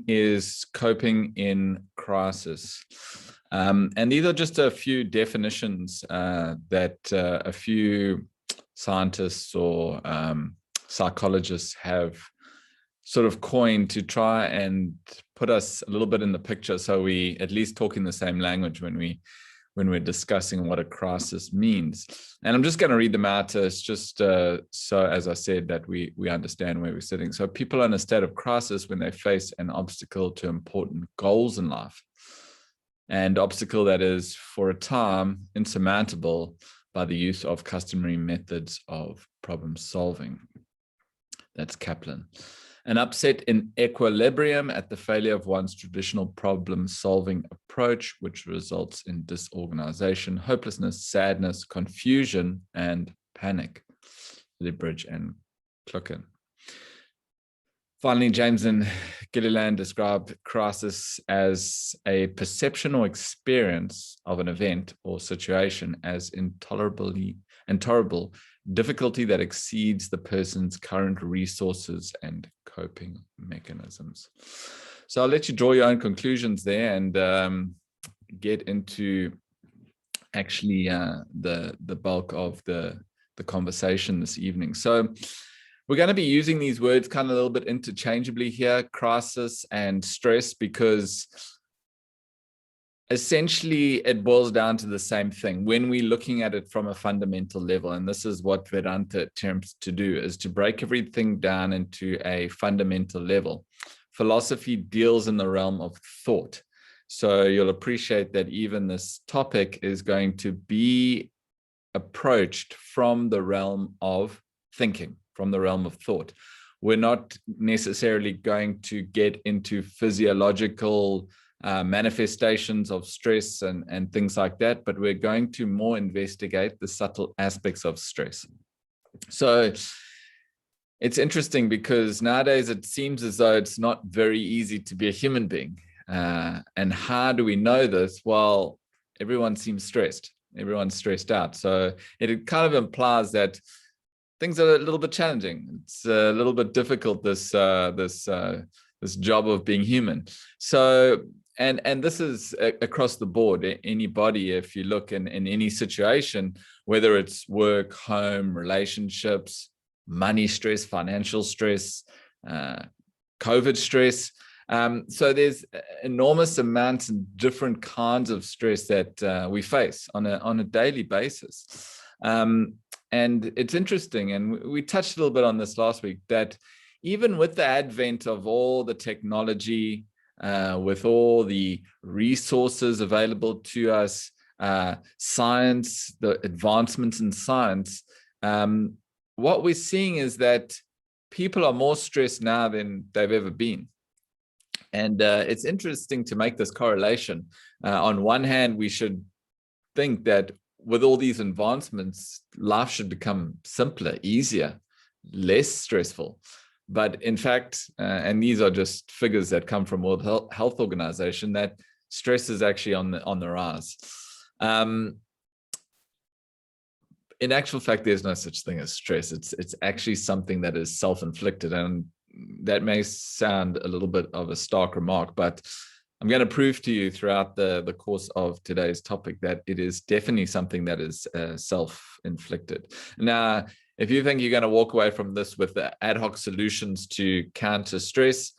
is coping in crisis. And these are just a few definitions that a few scientists or psychologists have sort of coined to try and put us a little bit in the picture, so we at least talk in the same language when we're discussing what a crisis means. And I'm just going to read them out. It's just so, as I said, that we understand where we're sitting. So people are in a state of crisis when they face an obstacle to important goals in life. And obstacle that is, for a time, insurmountable by the use of customary methods of problem solving. That's Kaplan. An upset in equilibrium at the failure of one's traditional problem-solving approach, which results in disorganization, hopelessness, sadness, confusion, and panic. Libridge and Klucken. Finally, James and Gilliland describe crisis as a perception or experience of an event or situation as intolerable difficulty that exceeds the person's current resources and coping mechanisms. So I'll let you draw your own conclusions there and get into actually the bulk of the conversation this evening. So we're going to be using these words kind of a little bit interchangeably here, crisis and stress, because essentially it boils down to the same thing when we're looking at it from a fundamental level. And this is what Vedanta attempts to do, is to break everything down into a fundamental level. Philosophy deals in the realm of thought. So you'll appreciate that even this topic is going to be approached from the realm of thinking, from the realm of thought. We're not necessarily going to get into physiological manifestations of stress and things like that, but we're going to more investigate the subtle aspects of stress. So it's interesting because nowadays it seems as though it's not very easy to be a human being. And how do we know this? Well, everyone seems stressed. Everyone's stressed out. So it kind of implies that things are a little bit challenging. It's a little bit difficult, this job of being human. So and this is across the board. Anybody, if you look in any situation, whether it's work, home, relationships, money stress, financial stress, COVID stress. So there's enormous amounts and different kinds of stress that we face on a daily basis. And it's interesting, and we touched a little bit on this last week, that even with the advent of all the technology, with all the resources available to us, science, the advancements in science, what we're seeing is that people are more stressed now than they've ever been. And it's interesting to make this correlation. On one hand, we should think that with all these advancements, life should become simpler, easier, less stressful. But in fact, and these are just figures that come from World Health Organization, that stress is actually on the rise. In actual fact, there's no such thing as stress. It's actually something that is self-inflicted, and that may sound a little bit of a stark remark, but I'm going to prove to you throughout the course of today's topic that it is definitely something that is self-inflicted. Now, if you think you're going to walk away from this with the ad hoc solutions to counter stress,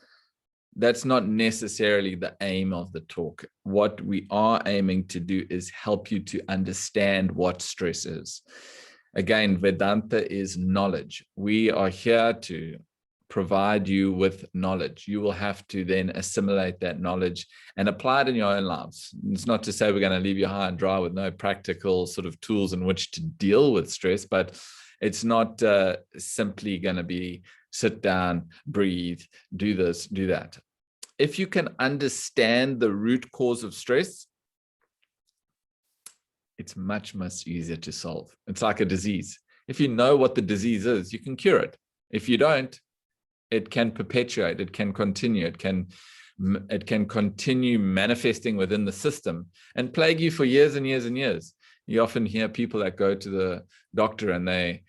that's not necessarily the aim of the talk. What we are aiming to do is help you to understand what stress is. Again, Vedanta is knowledge. We are here to provide you with knowledge. You will have to then assimilate that knowledge and apply it in your own lives. It's not to say we're going to leave you high and dry with no practical sort of tools in which to deal with stress, but it's not simply going to be sit down, breathe, do this, do that. If you can understand the root cause of stress, it's much, much easier to solve. It's like a disease. If you know what the disease is, you can cure it. If you don't, it can perpetuate, it can continue, it can continue manifesting within the system and plague you for years and years and years. You often hear people that go to the doctor and they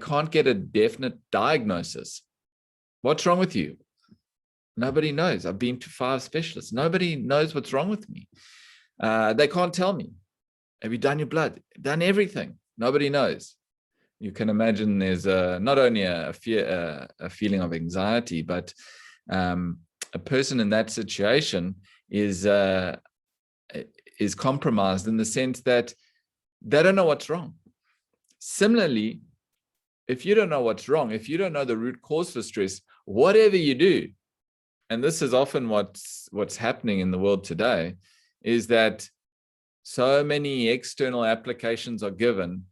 can't get a definite diagnosis. What's wrong with you? Nobody knows. I've been to 5 specialists. Nobody knows what's wrong with me. They can't tell me. Have you done your blood? Done everything. Nobody knows. You can imagine there's not only a fear, a feeling of anxiety, but a person in that situation is compromised in the sense that they don't know what's wrong. Similarly, if you don't know what's wrong, if you don't know the root cause for stress, whatever you do, and this is often what's happening in the world today, is that so many external applications are given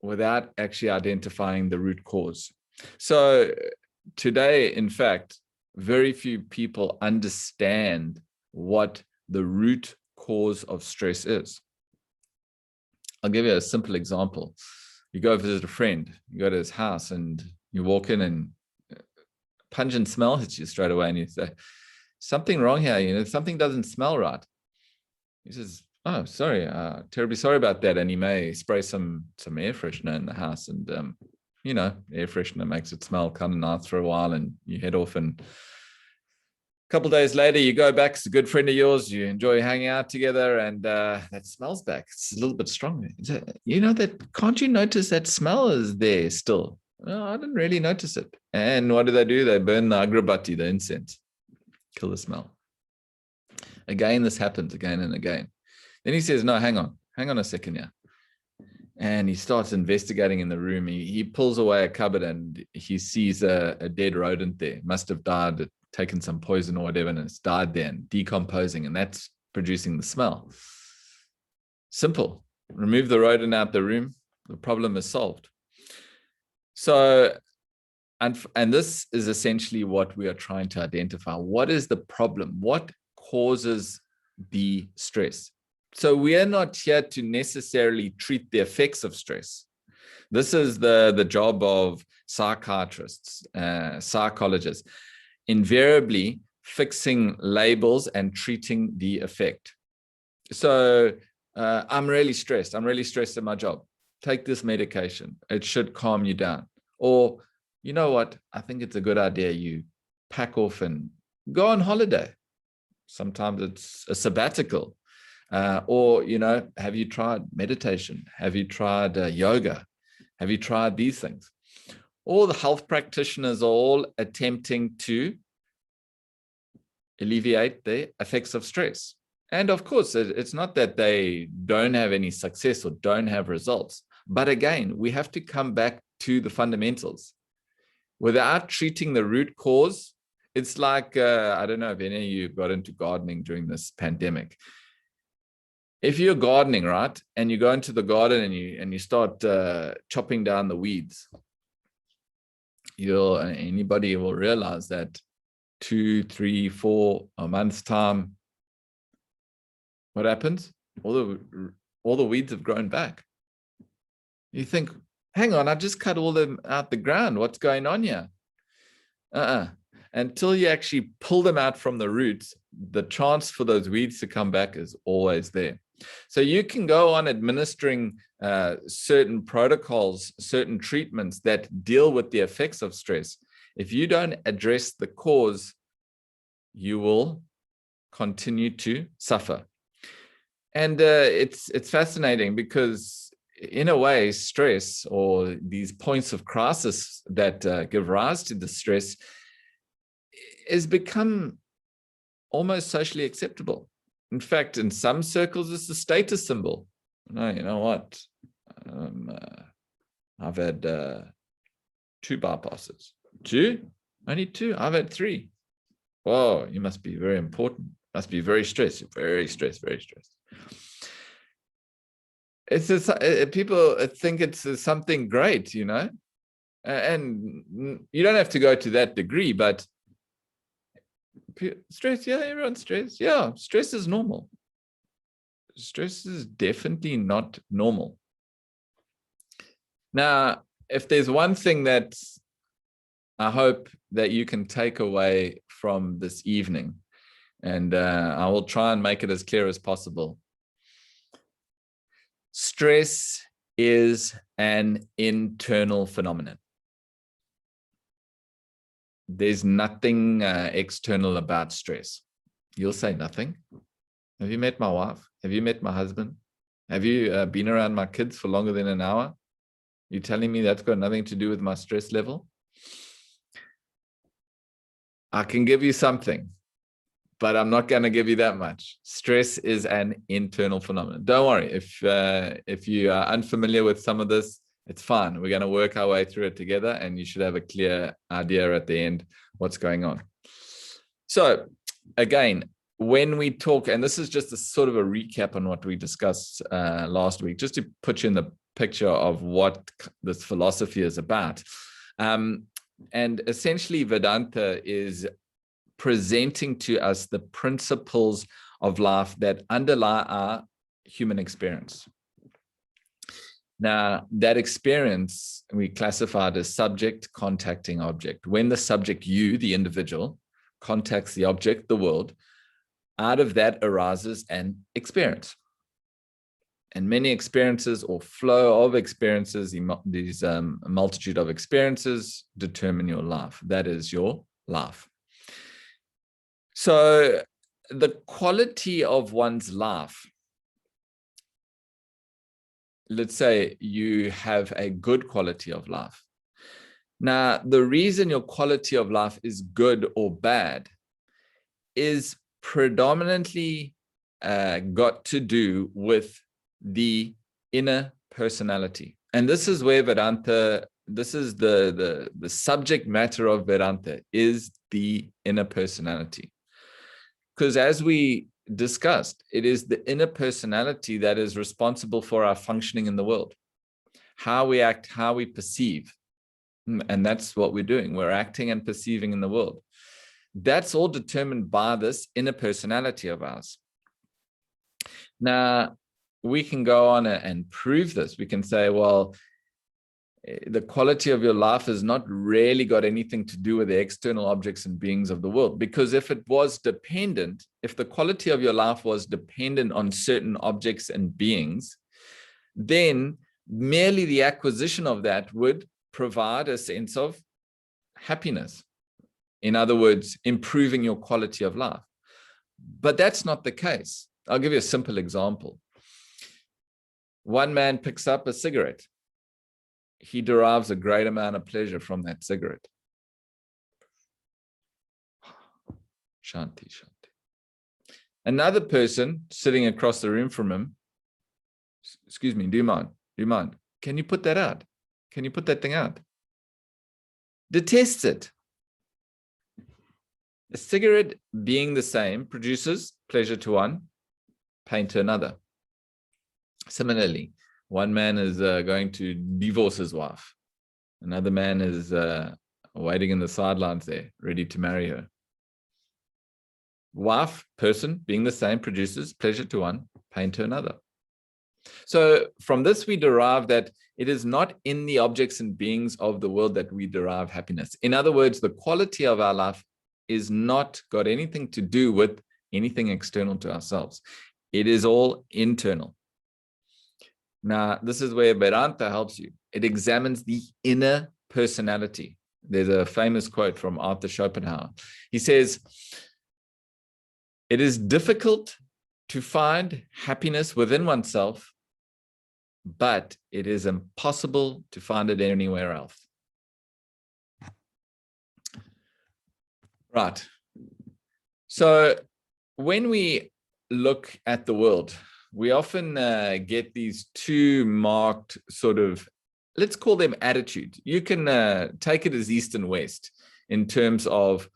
without actually identifying the root cause. So today, in fact, very few people understand what the root cause of stress is. I'll give you a simple example. You go visit a friend, you go to his house and you walk in and pungent smell hits you straight away and you say, something wrong here, something doesn't smell right. He says, oh, sorry, terribly sorry about that. And he may spray some air freshener in the house, and air freshener makes it smell kind of nice for a while, and you head off, and a couple of days later you go back. It's a good friend of yours, you enjoy hanging out together, and that smells back. It's a little bit stronger. That, can't you notice that smell is there still? Oh, I didn't really notice it. And what do? They burn the agrabati, the incense, kill the smell. Again, this happens again and again. Then he says, no, hang on a second here. And he starts investigating in the room. He pulls away a cupboard and he sees a dead rodent there. Must have died, taken some poison or whatever, and it's died there and decomposing, and that's producing the smell. Simple. Remove the rodent out the room. The problem is solved. So, and this is essentially what we are trying to identify. What is the problem? What causes the stress? So we are not here to necessarily treat the effects of stress. This is the job of psychiatrists, psychologists, invariably fixing labels and treating the effect. So I'm really stressed. I'm really stressed at my job. Take this medication. It should calm you down. Or, you know what? I think it's a good idea you pack off and go on holiday. Sometimes it's a sabbatical. Or, have you tried meditation? Have you tried yoga? Have you tried these things? All the health practitioners are all attempting to alleviate the effects of stress. And of course, it's not that they don't have any success or don't have results. But again, we have to come back to the fundamentals. Without treating the root cause, it's like, I don't know if any of you got into gardening during this pandemic. If you're gardening, right, and you go into the garden and you start chopping down the weeds, anybody will realize that 2, 3, 4 a month's time, what happens? All the weeds have grown back. You think, hang on, I just cut all them out the ground. What's going on here? Until you actually pull them out from the roots, the chance for those weeds to come back is always there. So you can go on administering certain protocols, certain treatments that deal with the effects of stress. If you don't address the cause, you will continue to suffer. And it's fascinating because in a way, stress or these points of crisis that give rise to the stress has become almost socially acceptable. In fact, in some circles, it's a status symbol. No, you know what? I've had 2 bypasses. 2? Only 2? I've had 3. Whoa, you must be very important. Must be very stressed. Very stressed, very stressed. People think it's something great, and you don't have to go to that degree, but stress, yeah, everyone's stressed. Yeah, stress is normal. Stress is definitely not normal. Now, if there's one thing that I hope that you can take away from this evening, and I will try and make it as clear as possible. Stress is an internal phenomenon. there's nothing external about stress. You'll say nothing. Have you met my wife? Have you met my husband? Have you been around my kids for longer than an hour? You're telling me that's got nothing to do with my stress level? I can give you something, but I'm not going to give you that much. Stress is an internal phenomenon. Don't worry. If you are unfamiliar with some of this, it's fine. We're going to work our way through it together, and you should have a clear idea at the end what's going on. So again, when we talk, and this is just a sort of a recap on what we discussed last week, just to put you in the picture of what this philosophy is about. And essentially, Vedanta is presenting to us the principles of life that underlie our human experience. Now, that experience we classified as subject contacting object. When the subject, you, the individual, contacts the object, the world, out of that arises an experience. And many experiences or flow of experiences, these multitude of experiences determine your life. That is your life. So the quality of one's life, let's say you have a good quality of life. Now, the reason your quality of life is good or bad is predominantly got to do with the inner personality. And this is where Vedanta, this is the subject matter of Vedanta, is the inner personality. Because as we discussed, it is the inner personality that is responsible for our functioning in the world, how we act, how we perceive. And that's what we're doing. We're acting and perceiving in the world. That's all determined by this inner personality of ours. Now, we can go on and prove this. We can say, well, the quality of your life has not really got anything to do with the external objects and beings of the world. Because if it was dependent, if the quality of your life was dependent on certain objects and beings, then merely the acquisition of that would provide a sense of happiness. In other words, improving your quality of life. But that's not the case. I'll give you a simple example. One man picks up a cigarette. He derives a great amount of pleasure from that cigarette. Shanti, shanti. Another person sitting across the room from him, excuse me, do you mind? Do you mind? Can you put that out? Can you put that thing out? Detests it. A cigarette, being the same, produces pleasure to one, pain to another. Similarly, one man is going to divorce his wife. Another man is waiting in the sidelines there, ready to marry her. Wife, person, being the same, produces pleasure to one, pain to another. So from this, we derive that it is not in the objects and beings of the world that we derive happiness. In other words, the quality of our life is not got anything to do with anything external to ourselves. It is all internal. Now, this is where Vedanta helps you. It examines the inner personality. There's a famous quote from Arthur Schopenhauer. He says, "It is difficult to find happiness within oneself, but it is impossible to find it anywhere else." Right. So when we look at the world, we often get these two marked sort of, let's call them attitudes. You can take it as East and West in terms of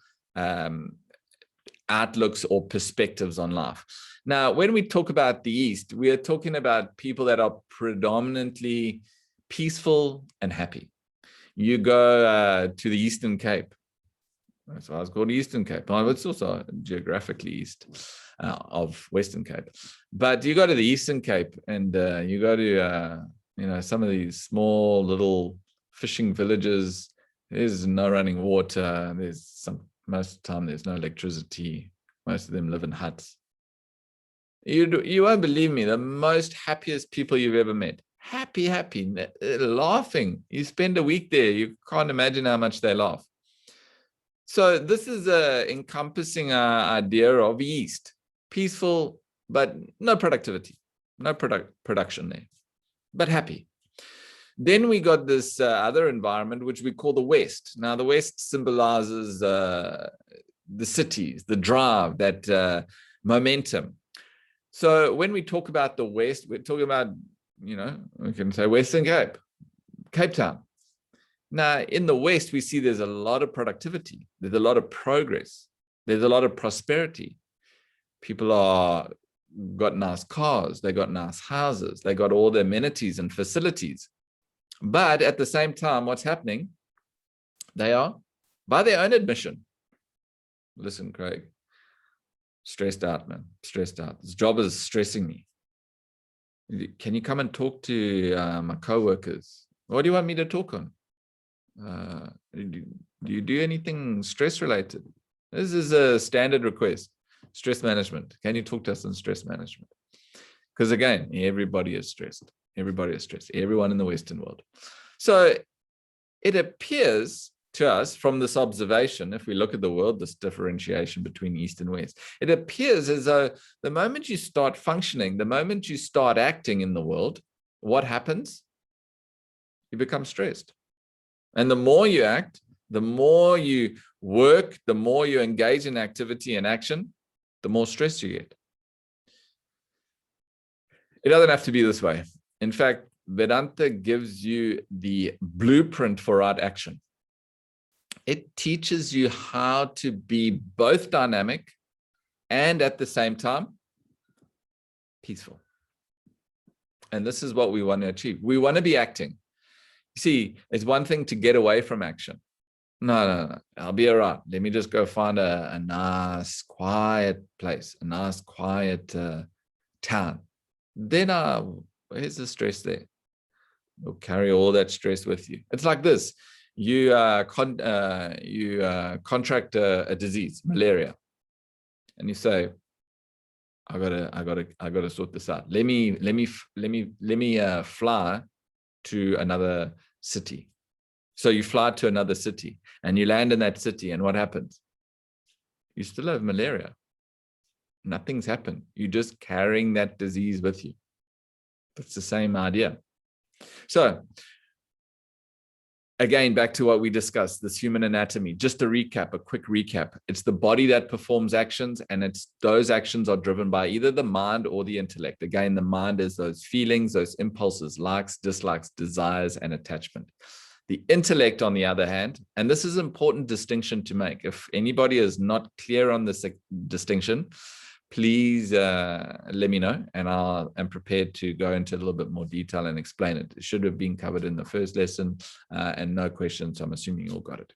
outlooks or perspectives on life. Now, when we talk about the East, we are talking about people that are predominantly peaceful and happy. You go to the Eastern Cape. That's why it's called Eastern Cape. Oh, it's also geographically east of Western Cape. But you go to the Eastern Cape and you go to some of these small little fishing villages. There's no running water. Most of the time there's no electricity. Most of them live in huts. You won't believe me. The most happiest people you've ever met. Happy, laughing. You spend a week there. You can't imagine how much they laugh. So this is encompassing our idea of East, peaceful, but no productivity, no production there, but happy. Then we got this other environment, which we call the West. Now, the West symbolizes the cities, the drive, that momentum. So when we talk about the West, we're talking about, we can say Western Cape, Cape Town. Now, in the West, we see there's a lot of productivity. There's a lot of progress. There's a lot of prosperity. People are got nice cars. They got nice houses. They got all the amenities and facilities. But at the same time, what's happening? They are, by their own admission, listen, Craig, stressed out, man, stressed out. This job is stressing me. Can you come and talk to my coworkers? What do you want me to talk on? Do you do anything stress related? This is a standard request. Stress management. Can you talk to us on stress management? Because again, everybody is stressed. Everybody is stressed. Everyone in the Western world. So it appears to us from this observation, if we look at the world, this differentiation between East and West, it appears as though the moment you start functioning, the moment you start acting in the world, what happens? You become stressed. And the more you act, the more you work, the more you engage in activity and action, the more stress you get. It doesn't have to be this way. In fact, Vedanta gives you the blueprint for right action. It teaches you how to be both dynamic and at the same time peaceful. And this is what we want to achieve. We want to be acting. You see, it's one thing to get away from action. No, I'll be all right. Let me just go find a nice, quiet place, a nice, quiet town. Then where's the stress there? You'll carry all that stress with you. It's like this. You contract a disease, malaria, and you say, I gotta sort this out. Let me fly to another city. So you fly to another city and you land in that city, and what happens? You still have malaria. Nothing's happened. You're just carrying that disease with you. That's the same idea. So again, back to what we discussed, this human anatomy. Just a recap, a quick recap. It's the body that performs actions, and those actions are driven by either the mind or the intellect. Again, the mind is those feelings, those impulses, likes, dislikes, desires, and attachment. The intellect, on the other hand, and this is an important distinction to make. If anybody is not clear on this distinction, please let me know, and I am prepared to go into a little bit more detail and explain it. It should have been covered in the first lesson, and no questions. I'm assuming you all got it.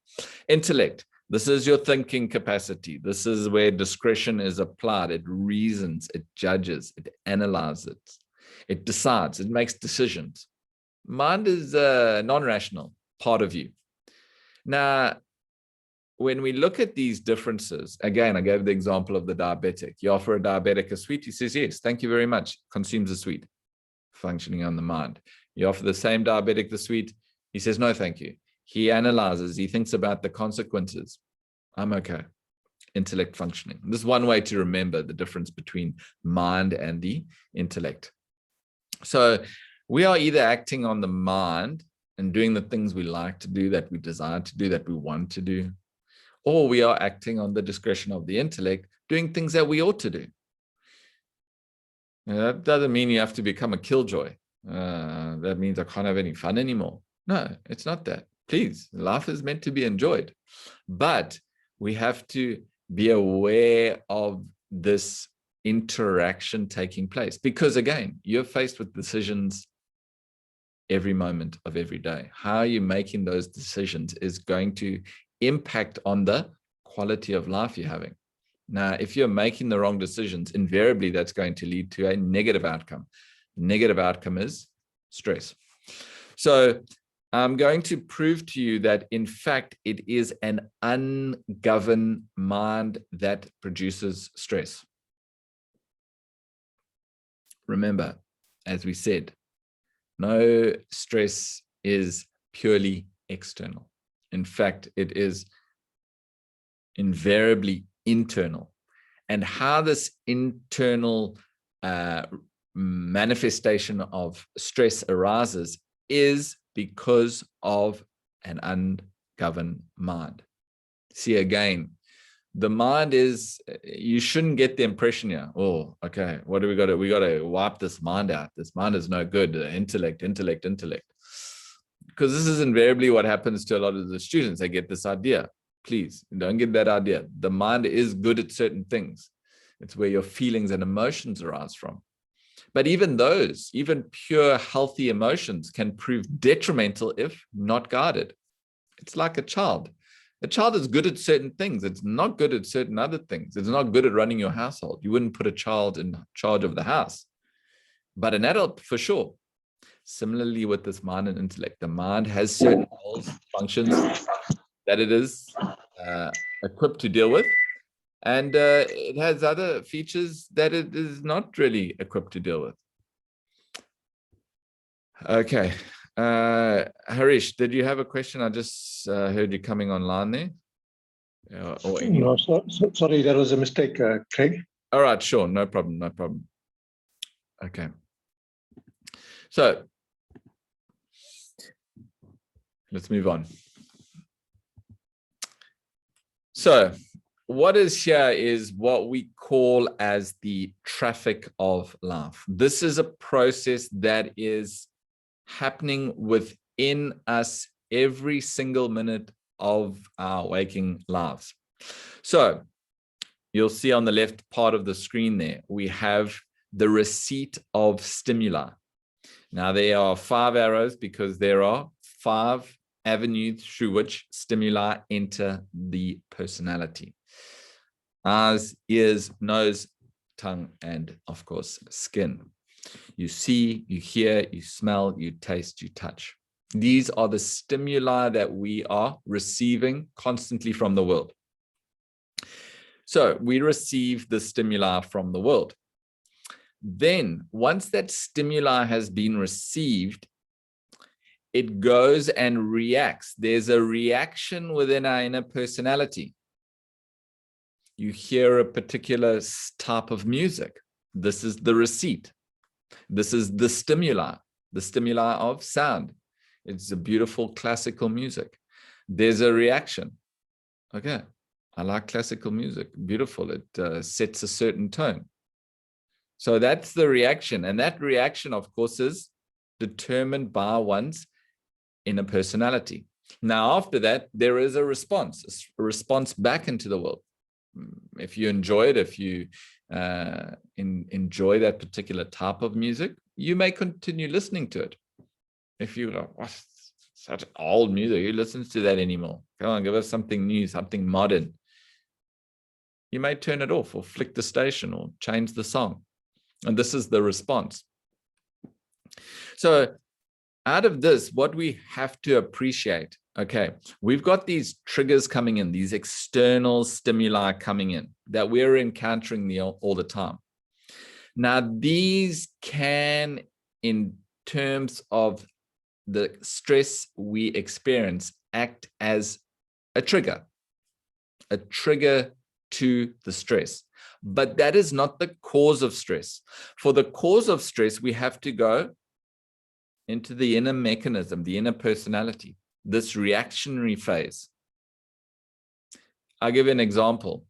Intellect. This is your thinking capacity. This is where discretion is applied. It reasons, it judges, it analyzes, it decides, it makes decisions. Mind is a non-rational part of you. Now, when we look at these differences, again, I gave the example of the diabetic. You offer a diabetic a sweet, he says, yes, thank you very much, consumes the sweet, functioning on the mind. You offer the same diabetic the sweet, he says, no, thank you. He analyzes, he thinks about the consequences. I'm okay. Intellect functioning. This is one way to remember the difference between mind and the intellect. So we are either acting on the mind and doing the things we like to do, that we desire to do, that we want to do, or we are acting on the discretion of the intellect, doing things that we ought to do. Now, that doesn't mean you have to become a killjoy. That means I can't have any fun anymore. No, it's not that. Please, life is meant to be enjoyed. But we have to be aware of this interaction taking place. Because again, you're faced with decisions every moment of every day. How you're making those decisions is going to impact on the quality of life you're having. Now, if you're making the wrong decisions, invariably that's going to lead to a negative outcome. Negative outcome is stress. So I'm going to prove to you that, in fact, it is an ungoverned mind that produces stress. Remember, as we said, no stress is purely external. In fact, it is invariably internal. And how this internal manifestation of stress arises is because of an ungoverned mind. See, again, the mind is, you shouldn't get the impression here, oh, okay, what do we got to, we got to wipe this mind out. This mind is no good. Intellect. Because this is invariably what happens to a lot of the students. They get this idea. Please don't get that idea. The mind is good at certain things. It's where your feelings and emotions arise from. But even those, even pure healthy emotions can prove detrimental if not guarded. It's like a child. A child is good at certain things. It's not good at certain other things. It's not good at running your household. You wouldn't put a child in charge of the house, but an adult for sure. Similarly with this mind and intellect, the mind has certain roles, functions that it is equipped to deal with. And it has other features that it is not really equipped to deal with. Okay. Harish, did you have a question? I just heard you coming online there. No, sorry, there was a mistake, Craig. All right, sure. No problem. Okay. So let's move on. So what is here is what we call as the traffic of life. This is a process that is happening within us every single minute of our waking lives. So you'll see on the left part of the screen there, we have the receipt of stimuli. Now there are 5 arrows because there are 5 avenues through which stimuli enter the personality. Eyes, ears, nose, tongue, and of course, skin. You see, you hear, you smell, you taste, you touch. These are the stimuli that we are receiving constantly from the world. So we receive the stimuli from the world. Then once that stimuli has been received, it goes and reacts. There's a reaction within our inner personality. You hear a particular type of music. This is the receipt. This is the stimuli of sound. It's a beautiful classical music. There's a reaction. Okay, I like classical music. Beautiful. It sets a certain tone. So that's the reaction. And that reaction, of course, is determined by one's inner personality. Now, after that, there is a response back into the world. If you enjoy it, if you enjoy that particular type of music, you may continue listening to it. If you go, what, such old music, who listens to that anymore? Come on, give us something new, something modern. You may turn it off or flick the station or change the song. And this is the response. So out of this, what we have to appreciate, okay, we've got these triggers coming in, these external stimuli coming in that we're encountering all the time. Now, these can, in terms of the stress we experience, act as a trigger to the stress. But that is not the cause of stress. For the cause of stress, we have to go into the inner mechanism, the inner personality, this reactionary phase. I'll give you an example.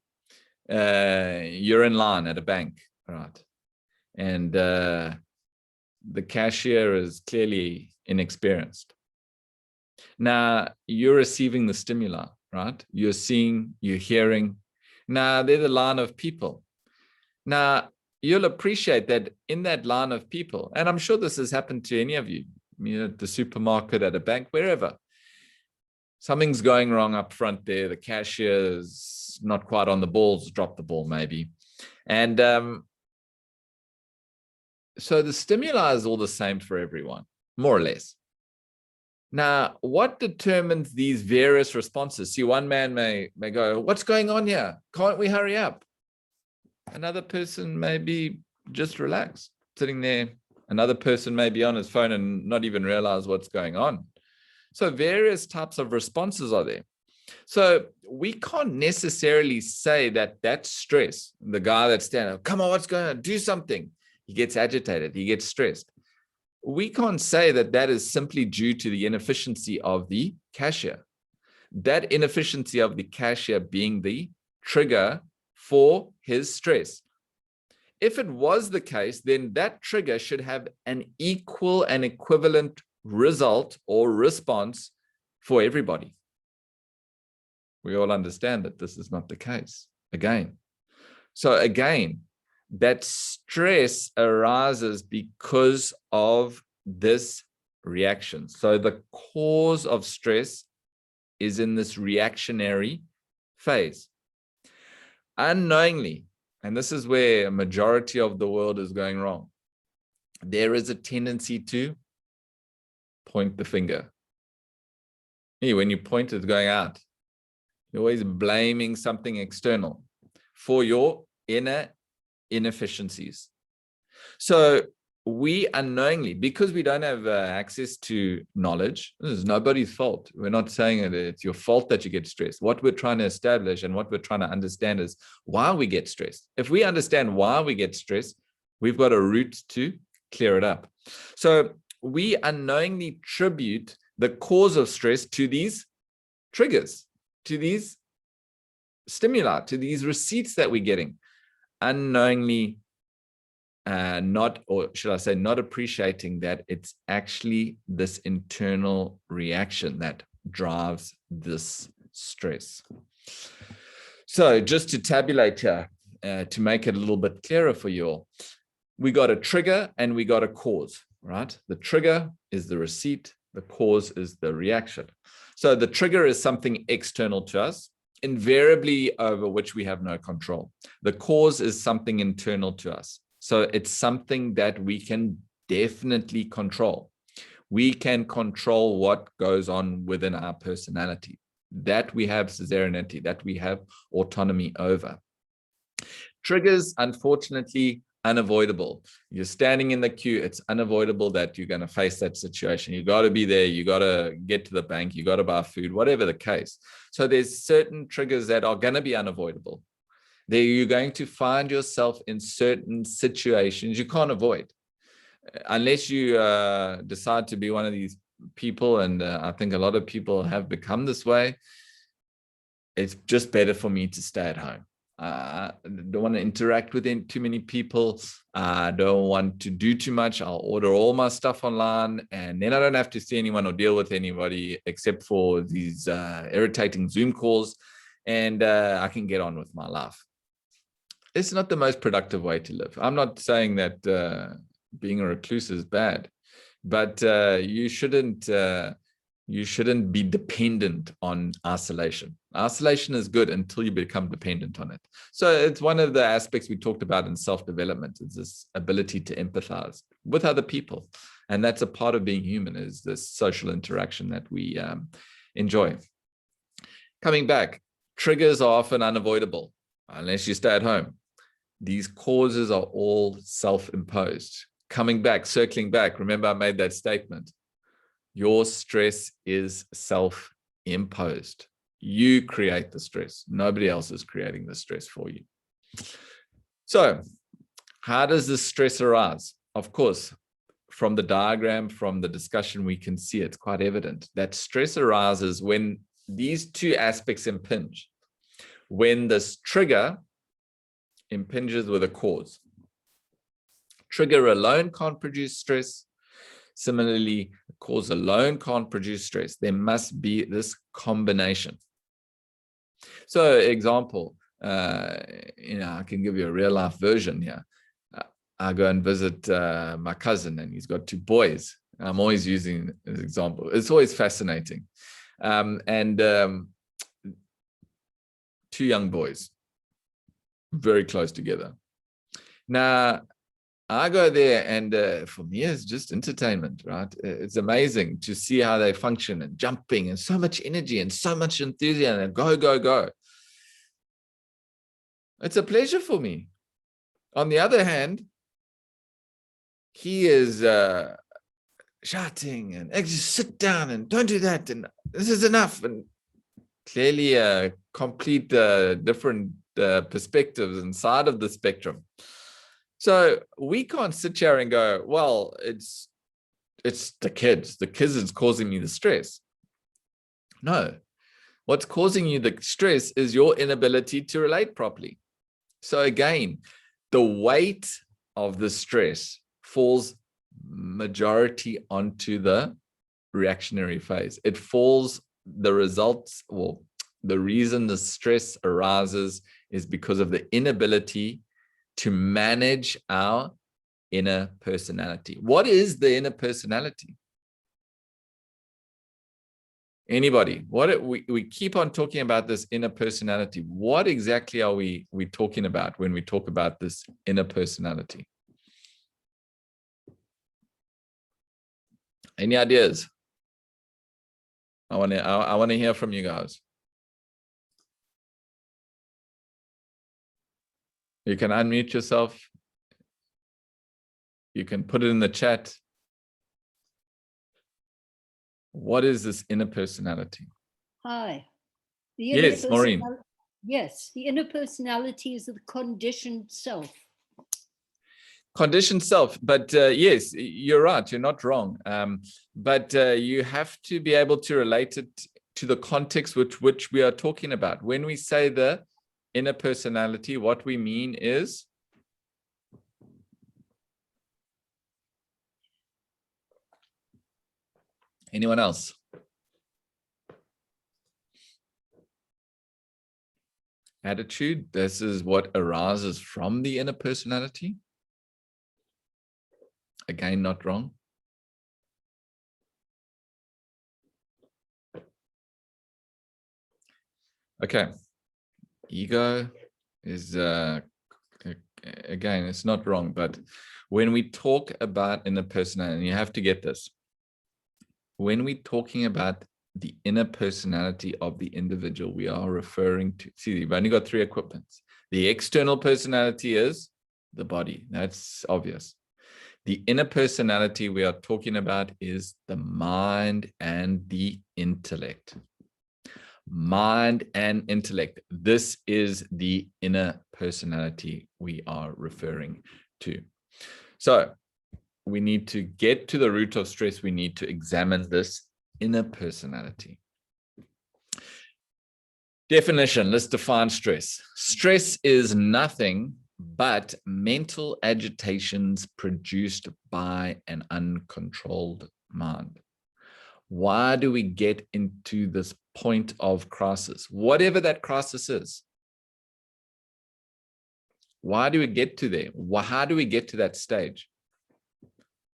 You're in line at a bank, right? And the cashier is clearly inexperienced. Now, you're receiving the stimuli, right? You're seeing, you're hearing. Now, they're the line of people. Now, you'll appreciate that in that line of people, and I'm sure this has happened to any of you, at the supermarket, at a bank, wherever. Something's going wrong up front there. The cashier is not quite on the balls, dropped the ball maybe. And so the stimuli is all the same for everyone, more or less. Now, what determines these various responses? See, one man may go, what's going on here? Can't we hurry up? Another person may be just relaxed, sitting there. Another person may be on his phone and not even realize what's going on. So various types of responses are there. So we can't necessarily say that stress, the guy that's standing up, come on, what's going on? Do something. He gets agitated. He gets stressed. We can't say that is simply due to the inefficiency of the cashier. That inefficiency of the cashier being the trigger for his stress. If it was the case, then that trigger should have an equal and equivalent result or response for everybody. We all understand that this is not the case. Again, that stress arises because of this reaction. So the cause of stress is in this reactionary phase. Unknowingly, and this is where a majority of the world is going wrong, there is a tendency to point the finger. When you point, it's going out. You're always blaming something external for your inner inefficiencies. So we unknowingly, because we don't have access to knowledge, this is nobody's fault. We're not saying it's your fault that you get stressed. What we're trying to establish and what we're trying to understand is why we get stressed. If we understand why we get stressed, we've got a route to clear it up. So we unknowingly attribute the cause of stress to these triggers, to these stimuli, to these receipts that we're getting, unknowingly not appreciating that it's actually this internal reaction that drives this stress. So just to tabulate here, to make it a little bit clearer for you all, we got a trigger and we got a cause, right? The trigger is the receipt, the cause is the reaction. So the trigger is something external to us, invariably over which we have no control. The cause is something internal to us. So it's something that we can definitely control. We can control what goes on within our personality. That we have suzerainty, that we have autonomy over. Triggers, unfortunately, unavoidable. You're standing in the queue. It's unavoidable that you're going to face that situation. You got to be there. You got to get to the bank. You got to buy food, whatever the case. So there's certain triggers that are going to be unavoidable. There you're going to find yourself in certain situations you can't avoid. Unless you decide to be one of these people, and I think a lot of people have become this way, it's just better for me to stay at home. I don't want to interact with too many people. I don't want to do too much. I'll order all my stuff online, and then I don't have to see anyone or deal with anybody except for these irritating Zoom calls, and I can get on with my life. It's not the most productive way to live. I'm not saying that being a recluse is bad, but you shouldn't be dependent on isolation. Isolation is good until you become dependent on it. So it's one of the aspects we talked about in self-development, is this ability to empathize with other people. And that's a part of being human, is this social interaction that we enjoy. Coming back, triggers are often unavoidable unless you stay at home. These causes are all self-imposed. Coming back, circling back, remember I made that statement. Your stress is self-imposed. You create the stress. Nobody else is creating the stress for you. So how does this stress arise? Of course, from the diagram, from the discussion, we can see it's quite evident that stress arises when these two aspects impinge. When this trigger impinges with a cause. Trigger alone can't produce stress. Similarly, cause alone can't produce stress. There must be this combination. So, example, I can give you a real life version here. I go and visit my cousin, and he's got 2 boys. I'm always using this example. It's always fascinating. 2 young boys, very close together. Now, I go there, and for me, it's just entertainment, right? It's amazing to see how they function, and jumping, and so much energy and so much enthusiasm, and go, go, go. It's a pleasure for me. On the other hand, he is shouting and just sit down and don't do that, and this is enough, and clearly a complete different perspectives inside of the spectrum. So we can't sit here and go, well, it's the kids. The kids is causing me the stress. No, what's causing you the stress is your inability to relate properly. So again, the weight of the stress falls majority onto the reactionary phase. It falls, the results, or the reason the stress arises is because of the inability to manage our inner personality. What is the inner personality? Anybody? What we keep on talking about this inner personality. What exactly are we talking about when we talk about this inner personality? Any ideas? I want to hear from you guys. You can unmute yourself. You can put it in the chat. What is this inner personality? Hi. Yes, Maureen. Yes, the inner personality is the conditioned self. Conditioned self, but yes, you're right. You're not wrong. But you have to be able to relate it to the context which we are talking about. When we say the inner personality, what we mean is anyone else? Attitude. This is what arises from the inner personality. Again, not wrong. Okay. Ego is, again, it's not wrong, but when we talk about inner personality, and you have to get this, when we're talking about the inner personality of the individual, we are referring to, see, you've only got three equipments. The external personality is the body. That's obvious. The inner personality we are talking about is the mind and the intellect. Mind and intellect. This is the inner personality we are referring to. So we need to get to the root of stress. We need to examine this inner personality. Definition, let's define stress. Stress is nothing but mental agitations produced by an uncontrolled mind. Why do we get into this point of crisis? Whatever that crisis is. Why do we get to there? How do we get to that stage?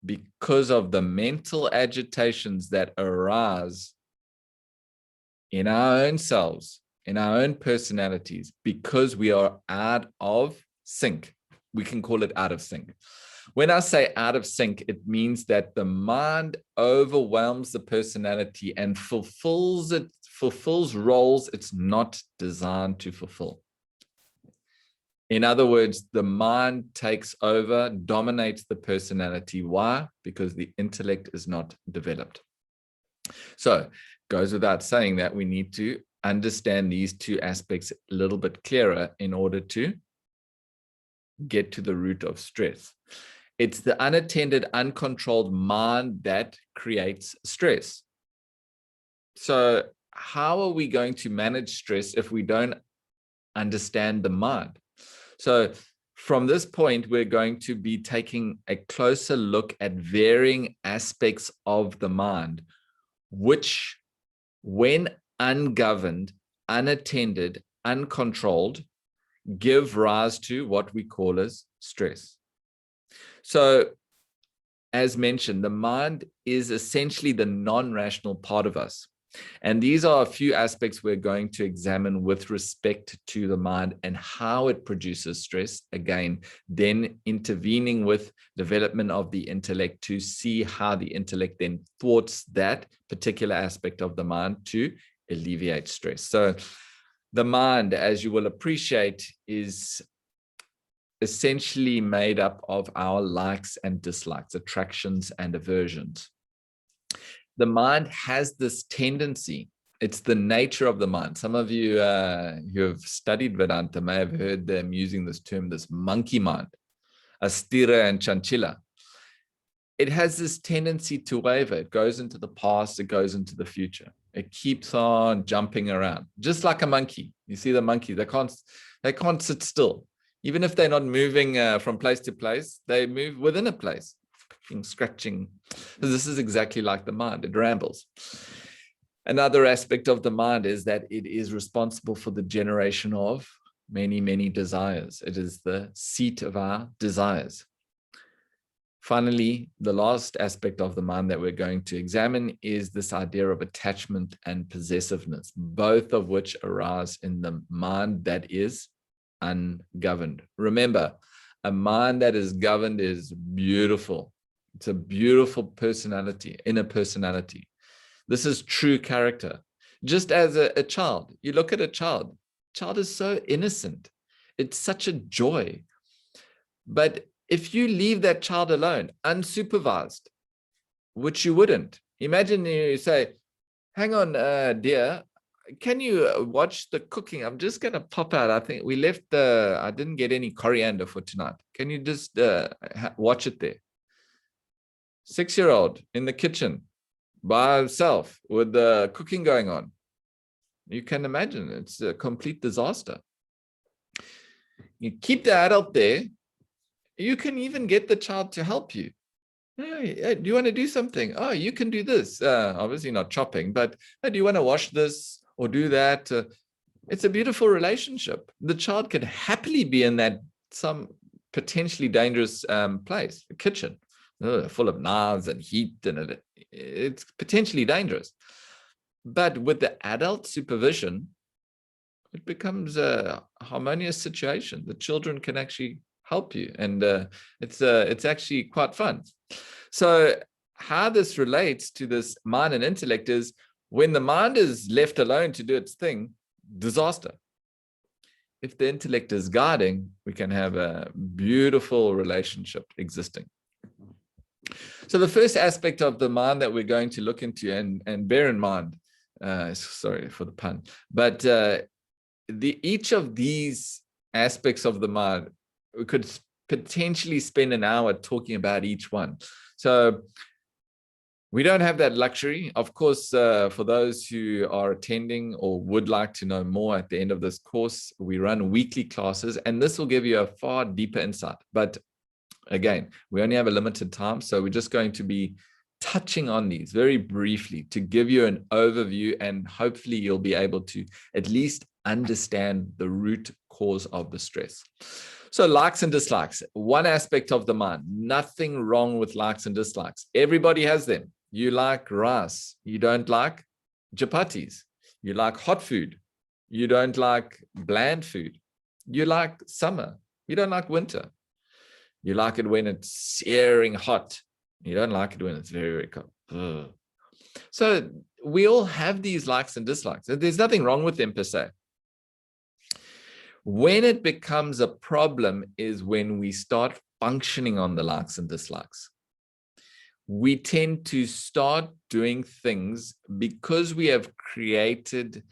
Because of the mental agitations that arise in our own selves, in our own personalities, because we are out of sync. We can call it out of sync. When I say out of sync, it means that the mind overwhelms the personality and fulfills roles it's not designed to fulfill. In other words, the mind takes over, dominates the personality. Why? Because the intellect is not developed. So it goes without saying that we need to understand these two aspects a little bit clearer in order to get to the root of stress. It's the unattended, uncontrolled mind that creates stress. So how are we going to manage stress if we don't understand the mind? So from this point, we're going to be taking a closer look at varying aspects of the mind, which, when ungoverned, unattended, uncontrolled, give rise to what we call as stress. So, as mentioned, the mind is essentially the non-rational part of us. And these are a few aspects we're going to examine with respect to the mind and how it produces stress. Again, then intervening with development of the intellect to see how the intellect then thwarts that particular aspect of the mind to alleviate stress. So the mind, as you will appreciate, is essentially made up of our likes and dislikes, attractions and aversions. The mind has this tendency, It's the nature of the mind. Some of you who have studied Vedanta may have heard them using this term, this monkey mind, astira and chanchila. It has this tendency to waver. It goes into the past, it goes into the future. It keeps on jumping around, just like a monkey. You see the monkey, they can't sit still. Even if they're not moving from place to place, they move within a place, scratching. This is exactly like the mind. It rambles. Another aspect of the mind is that it is responsible for the generation of many, many desires. It is the seat of our desires. Finally, the last aspect of the mind that we're going to examine is this idea of attachment and possessiveness, both of which arise in the mind that is ungoverned. Remember, a mind that is governed is beautiful. It's a beautiful personality, inner personality. This is true character. Just as a child, you look at a child is so innocent. It's such a joy. But if you leave that child alone, unsupervised, which you wouldn't, imagine you say, hang on, dear, can you watch the cooking? I'm just going to pop out. I think we left I didn't get any coriander for tonight. Can you just watch it there? 6-year-old in the kitchen by himself with the cooking going on. You can imagine it's a complete disaster. You keep the adult there. You can even get the child to help you. Hey, do you want to do something? Oh, you can do this. Obviously not chopping, but hey, do you want to wash this or do that? It's a beautiful relationship. The child can happily be in that some potentially dangerous place, the kitchen, full of knives and heat, and it's potentially dangerous. But with the adult supervision, it becomes a harmonious situation. The children can actually help you, and it's actually quite fun. So how this relates to this mind and intellect is when the mind is left alone to do its thing, disaster. If the intellect is guiding, we can have a beautiful relationship existing. So the first aspect of the mind that we're going to look into, and bear in mind, sorry for the pun, but each of these aspects of the mind, we could potentially spend an hour talking about each one. So we don't have that luxury. Of course, for those who are attending or would like to know more at the end of this course, we run weekly classes, and this will give you a far deeper insight. But again, we only have a limited time, so we're just going to be touching on these very briefly to give you an overview, and hopefully you'll be able to at least understand the root cause of the stress. So likes and dislikes, one aspect of the mind. Nothing wrong with likes and dislikes. Everybody has them. You like rice. You don't like chapatis. You like hot food. You don't like bland food. You like summer. You don't like winter. You like it when it's searing hot. You don't like it when it's very, very cold. Ugh. So we all have these likes and dislikes. There's nothing wrong with them per se. When it becomes a problem is when we start functioning on the likes and dislikes. We tend to start doing things because we have created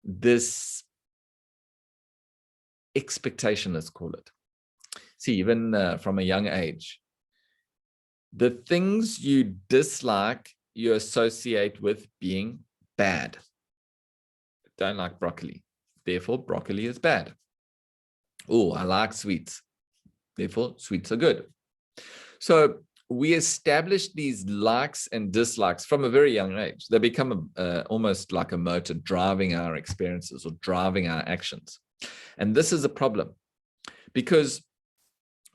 this expectation, let's call it. See, even from a young age, the things you dislike, you associate with being bad. Don't like broccoli. Therefore, broccoli is bad. Oh, I like sweets. Therefore, sweets are good. So we establish these likes and dislikes from a very young age. They become almost like a motor driving our experiences or driving our actions. And this is a problem because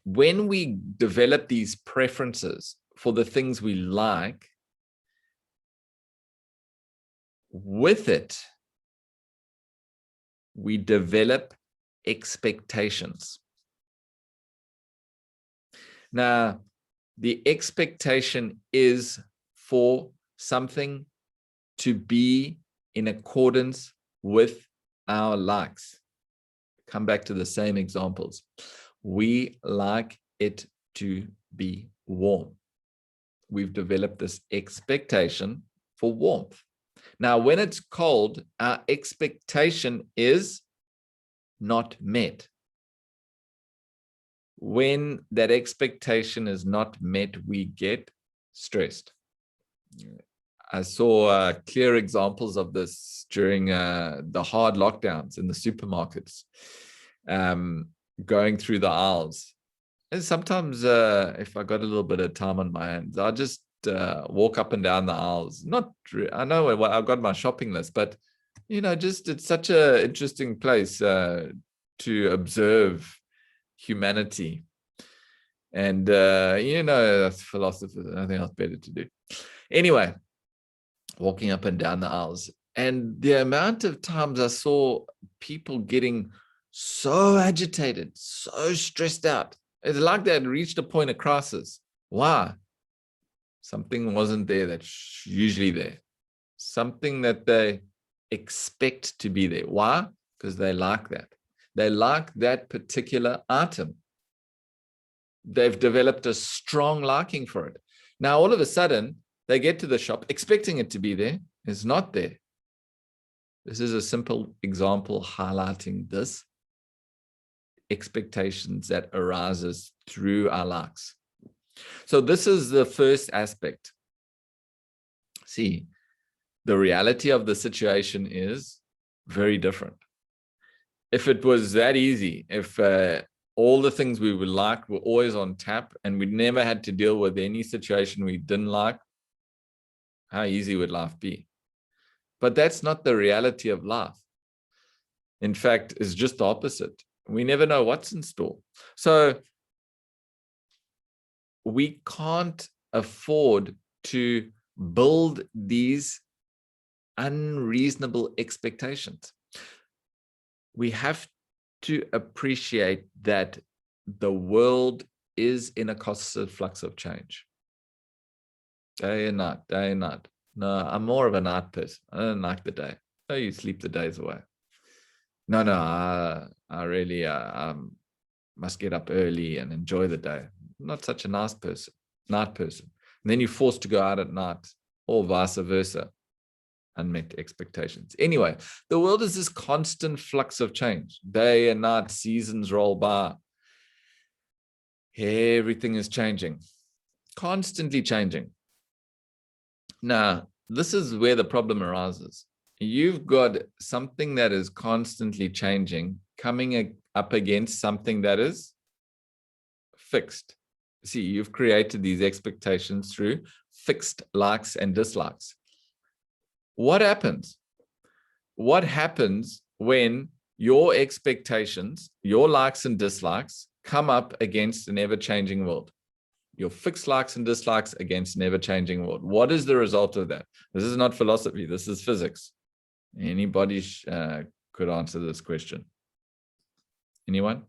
when we develop these preferences for the things we like, with it, we develop expectations. Now, the expectation is for something to be in accordance with our likes. Come back to the same examples. We like it to be warm. We've developed this expectation for warmth. Now, when it's cold, our expectation is not met. When that expectation is not met, we get stressed. I saw clear examples of this during the hard lockdowns in the supermarkets, going through the aisles. And sometimes if I got a little bit of time on my hands, I'll just walk up and down the aisles. I know I've got my shopping list, but just it's such an interesting place to observe humanity. And that's philosophers, nothing else better to do. Anyway, walking up and down the aisles, and the amount of times I saw people getting so agitated, so stressed out. It's like they had reached a point of crisis. Why? Something wasn't there that's usually there. Something that they expect to be there. Why? Because they like that. They like that particular item. They've developed a strong liking for it. Now, all of a sudden, they get to the shop expecting it to be there. It's not there. This is a simple example highlighting this. Expectations that arises through our likes. So this is the first aspect. See, the reality of the situation is very different. If it was that easy, if all the things we would like were always on tap and we never had to deal with any situation we didn't like, how easy would life be? But that's not the reality of life. In fact, it's just the opposite. We never know what's in store. So we can't afford to build these unreasonable expectations. We have to appreciate that the world is in a constant flux of change. Day and night, day and night. No, I'm more of a night person. I don't like the day. Oh, you sleep the days away. No, I really must get up early and enjoy the day. I'm not such a night person. And then you're forced to go out at night, or vice versa. Unmet expectations. Anyway, the world is this constant flux of change. Day and night, seasons roll by. Everything is changing, constantly changing. Now, this is where the problem arises. You've got something that is constantly changing, coming up against something that is fixed. See, you've created these expectations through fixed likes and dislikes. What happens? What happens when your expectations, your likes and dislikes come up against an ever-changing world? Your fixed likes and dislikes against an ever-changing world. What is the result of that? This is not philosophy. This is physics. Anybody could answer this question. Anyone?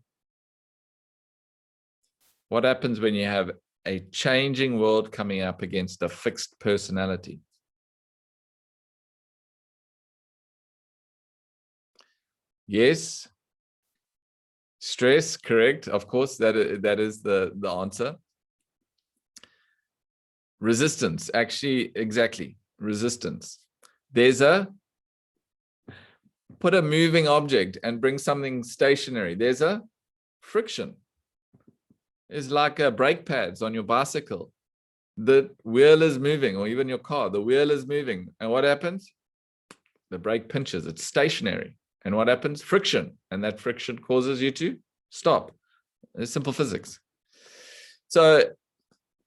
What happens when you have a changing world coming up against a fixed personality? Yes. Stress, correct. Of course, that is the answer. Resistance, actually, exactly. Resistance. Put a moving object and bring something stationary. There's a friction. It's like brake pads on your bicycle. The wheel is moving, or even your car, the wheel is moving. And what happens? The brake pinches, it's stationary. And what happens? Friction. And that friction causes you to stop. It's simple physics. So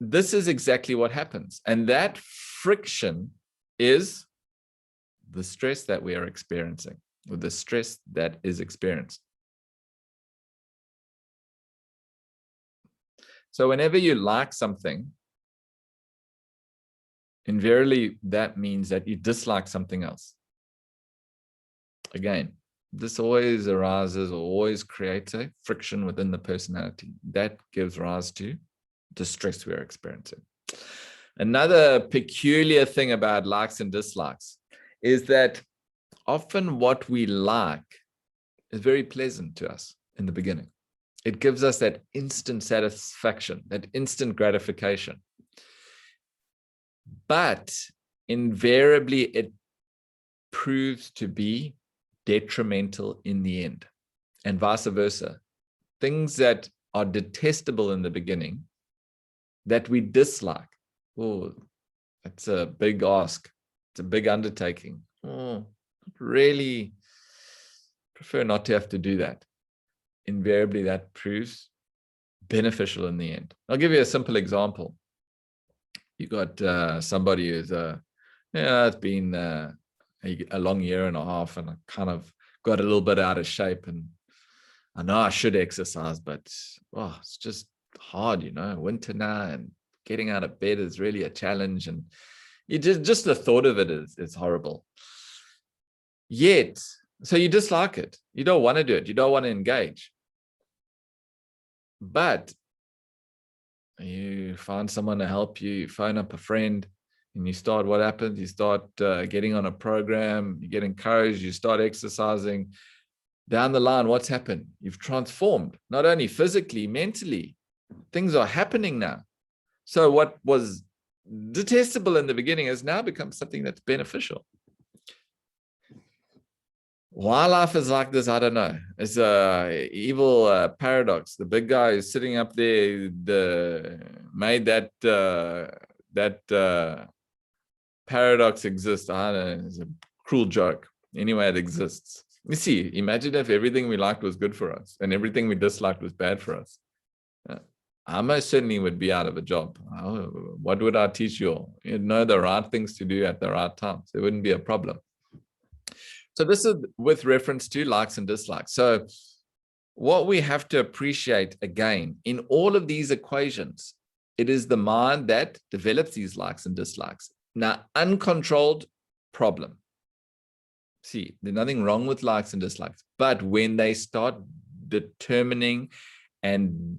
this is exactly what happens. And that friction is the stress that we are experiencing, or the stress that is experienced. So whenever you like something, invariably that means that you dislike something else. Again, this always arises or always creates a friction within the personality. That gives rise to the stress we're experiencing. Another peculiar thing about likes and dislikes is that often what we like is very pleasant to us in the beginning. It gives us that instant satisfaction, that instant gratification. But invariably, it proves to be detrimental in the end, and vice versa. Things that are detestable in the beginning that we dislike. Oh, that's a big ask. It's a big undertaking. Oh, really prefer not to have to do that. Invariably, that proves beneficial in the end. I'll give you a simple example. You got somebody who's it's been a long year and a half, and I kind of got a little bit out of shape, and I know I should exercise, but it's just hard, winter now, and getting out of bed is really a challenge, and you just the thought of it is horrible. Yet, so you dislike it. You don't want to do it. You don't want to engage. But you find someone to help you, you phone up a friend, and you start, what happens? You start getting on a program, you get encouraged, you start exercising. Down the line, what's happened? You've transformed, not only physically, mentally. Things are happening now. So what was detestable in the beginning has now become something that's beneficial. Why life is like this, I don't know. It's a evil paradox. The big guy is sitting up there, made that paradox exist. I don't know, it's a cruel joke. Anyway, it exists. You see, imagine if everything we liked was good for us and everything we disliked was bad for us. I most certainly would be out of a job. What would I teach you all? You'd know the right things to do at the right times. There wouldn't be a problem. So this is with reference to likes and dislikes. So what we have to appreciate, again, in all of these equations, it is the mind that develops these likes and dislikes. Now, uncontrolled, problem. See, there's nothing wrong with likes and dislikes, but when they start determining and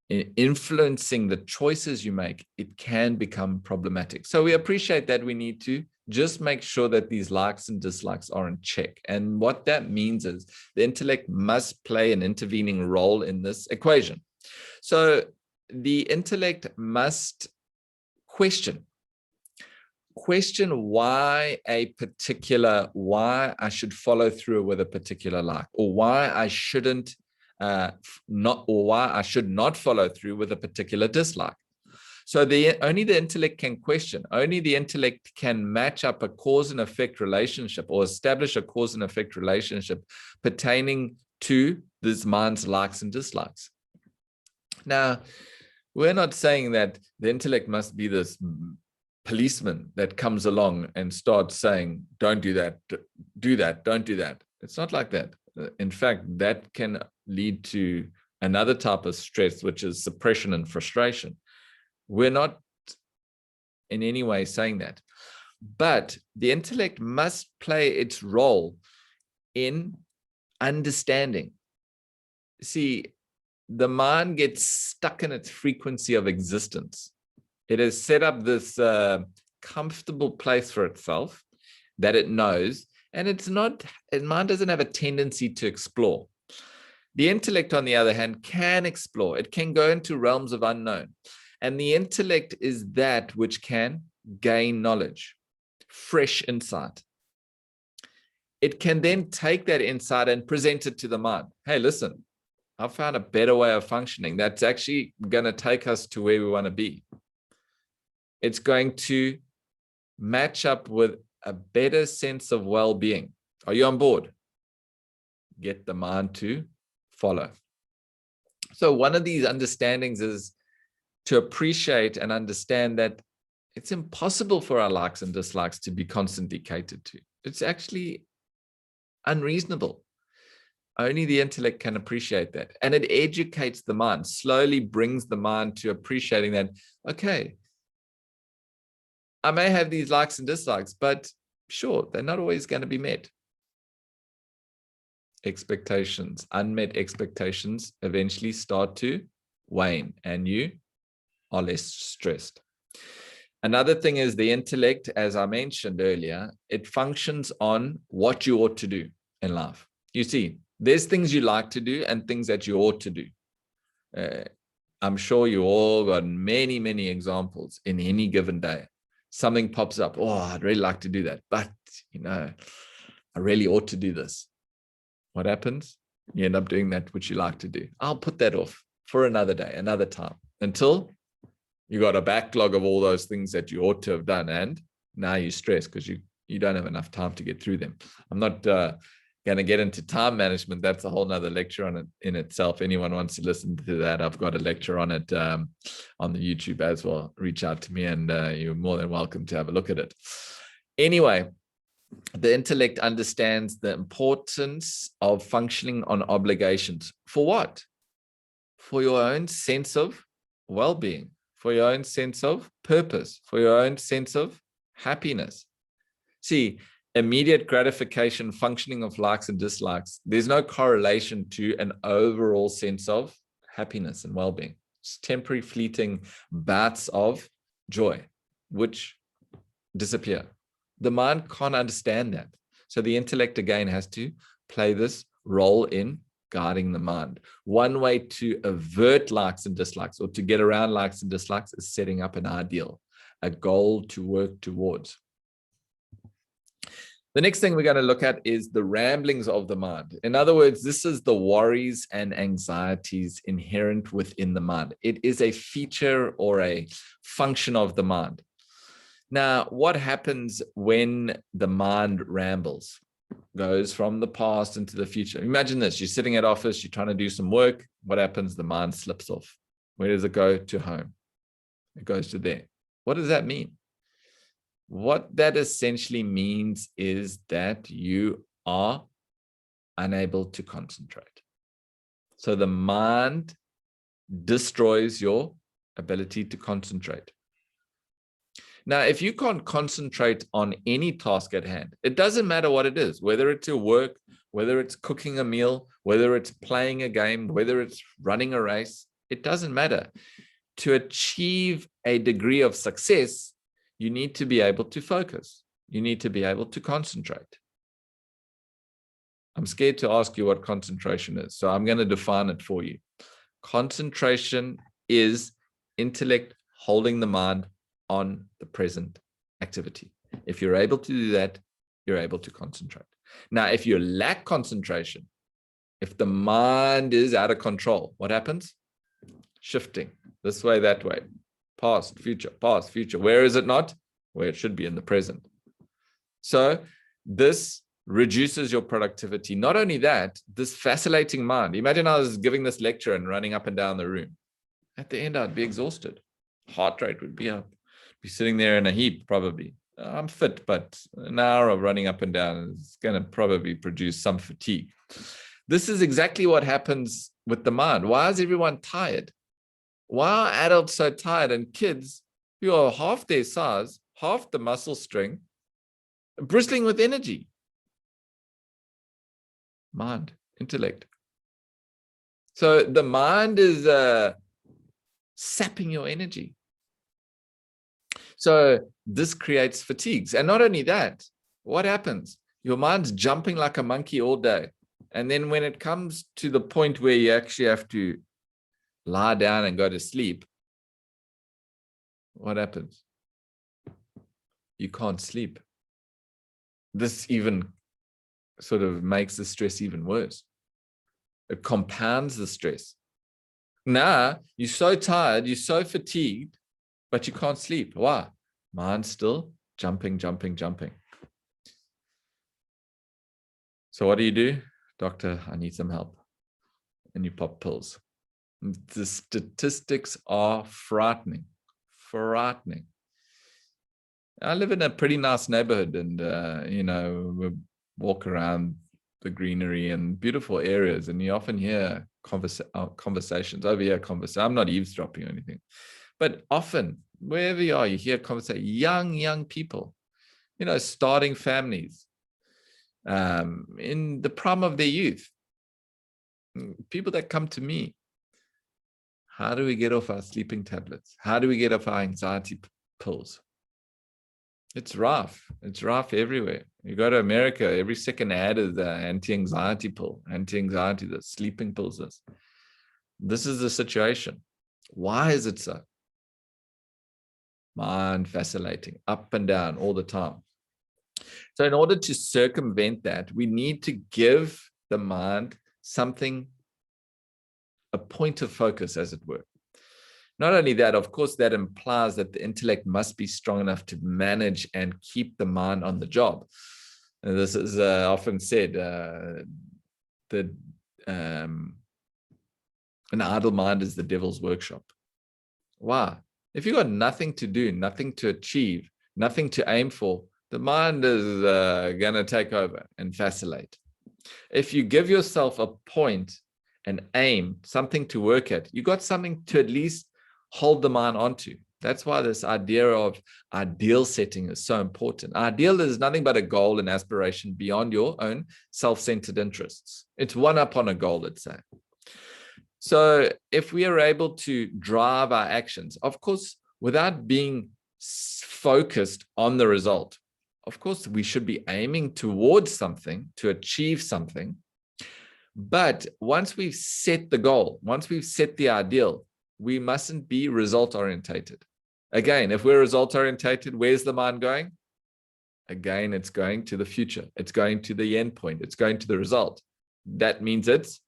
influencing the choices you make, it can become problematic. So we appreciate that we need to just make sure that these likes and dislikes are in check. And what that means is the intellect must play an intervening role in this equation. So the intellect must question why I should follow through with a particular like, or why I shouldn't why I should not follow through with a particular dislike. So only the intellect can question, only the intellect can match up a cause and effect relationship or establish a cause and effect relationship pertaining to this mind's likes and dislikes. Now, we're not saying that the intellect must be this policeman that comes along and starts saying, don't do that, do that, don't do that. It's not like that. In fact, that can lead to another type of stress, which is suppression and frustration. We're not in any way saying that. But the intellect must play its role in understanding. See, the mind gets stuck in its frequency of existence. It has set up this comfortable place for itself that it knows, and mind doesn't have a tendency to explore. The intellect, on the other hand, can explore. It can go into realms of unknown. And the intellect is that which can gain knowledge, fresh insight. It can then take that insight and present it to the mind. Hey, listen, I found a better way of functioning that's actually going to take us to where we want to be. It's going to match up with a better sense of well-being. Are you on board? Get the mind to follow. So one of these understandings is to appreciate and understand that it's impossible for our likes and dislikes to be constantly catered to. It's actually unreasonable. Only the intellect can appreciate that. And it educates the mind, slowly brings the mind to appreciating that, okay, I may have these likes and dislikes, but sure, they're not always going to be met. Expectations, unmet expectations eventually start to wane and you are less stressed. Another thing is the intellect, as I mentioned earlier, it functions on what you ought to do in life. You see, there's things you like to do and things that you ought to do. I'm sure you all got many, many examples in any given day. Something pops up. Oh, I'd really like to do that, but I really ought to do this. What happens? You end up doing that which you like to do. I'll put that off for another day, another time, until you got a backlog of all those things that you ought to have done, and now you're stressed because you don't have enough time to get through them. I'm not going to get into time management. That's a whole nother lecture on it in itself. Anyone wants to listen to that, I've got a lecture on it on the YouTube as well. Reach out to me and you're more than welcome to have a look at it. Anyway, the intellect understands the importance of functioning on obligations. For what? For your own sense of well-being, for your own sense of purpose, for your own sense of happiness. See, immediate gratification, functioning of likes and dislikes, there's no correlation to an overall sense of happiness and well-being. It's temporary, fleeting bouts of joy, which disappear. The mind can't understand that. So the intellect, again, has to play this role in guiding the mind. One way to avert likes and dislikes, or to get around likes and dislikes, is setting up an ideal, a goal to work towards. The next thing we're going to look at is the ramblings of the mind. In other words, this is the worries and anxieties inherent within the mind. It is a feature or a function of the mind. Now, what happens when the mind rambles? Goes from the past into the future. Imagine this, you're sitting at office, you're trying to do some work. What happens? The mind slips off. Where does it go? To home. It goes to there. What does that mean? What that essentially means is that you are unable to concentrate. So the mind destroys your ability to concentrate. Now, if you can't concentrate on any task at hand, it doesn't matter what it is, whether it's your work, whether it's cooking a meal, whether it's playing a game, whether it's running a race, it doesn't matter. To achieve a degree of success, you need to be able to focus. You need to be able to concentrate. I'm scared to ask you what concentration is, so I'm going to define it for you. Concentration is intellect holding the mind on the present activity. If you're able to do that, you're able to concentrate. Now, if you lack concentration, if the mind is out of control, what happens? Shifting this way, that way, past, future, past, future. Where is it not? Where it should be, in the present. So this reduces your productivity. Not only that, this fascinating mind. Imagine I was giving this lecture and running up and down the room. At the end, I'd be exhausted. Heart rate would be up. Be sitting there in a heap, probably. I'm fit, but an hour of running up and down is going to probably produce some fatigue. This is exactly what happens with the mind. Why is everyone tired? Why are adults so tired, and kids who are half their size, half the muscle strength, bristling with energy? Mind, intellect. So the mind is sapping your energy. So this creates fatigues. And not only that, what happens? Your mind's jumping like a monkey all day. And then when it comes to the point where you actually have to lie down and go to sleep, what happens? You can't sleep. This even sort of makes the stress even worse. It compounds the stress. Now, you're so tired, you're so fatigued, but you can't sleep. Why? Mind's still jumping, jumping, jumping. So what do? Doctor, I need some help. And you pop pills. The statistics are frightening. Frightening. I live in a pretty nice neighborhood, and, we walk around the greenery and beautiful areas, and you often hear conversations. Over here, I'm not eavesdropping or anything. But often, wherever you are, you hear conversation, young people, starting families, in the prime of their youth. People that come to me, how do we get off our sleeping tablets? How do we get off our anxiety pills? It's rough. It's rough everywhere. You go to America, every second ad is an anti-anxiety pill, anti-anxiety, the sleeping pills. This is the situation. Why is it so? mind vacillating up and down all the time. So in order to circumvent that, we need to give the mind something, a point of focus, as it were. Not only that, of course, that implies that the intellect must be strong enough to manage and keep the mind on the job. And this is often said, that an idle mind is the devil's workshop. Why? If you've got nothing to do, nothing to achieve, nothing to aim for, the mind is going to take over and vacillate. If you give yourself a point, an aim, something to work at, you got something to at least hold the mind onto. That's why this idea of ideal setting is so important. Ideal is nothing but a goal and aspiration beyond your own self-centered interests. It's one up on a goal, let's say. So if we are able to drive our actions, of course, without being focused on the result, of course, we should be aiming towards something to achieve something. But once we've set the goal, once we've set the ideal, we mustn't be result orientated. Again, if we're result orientated, where's the mind going? Again, it's going to the future. It's going to the end point. It's going to the result. That means it's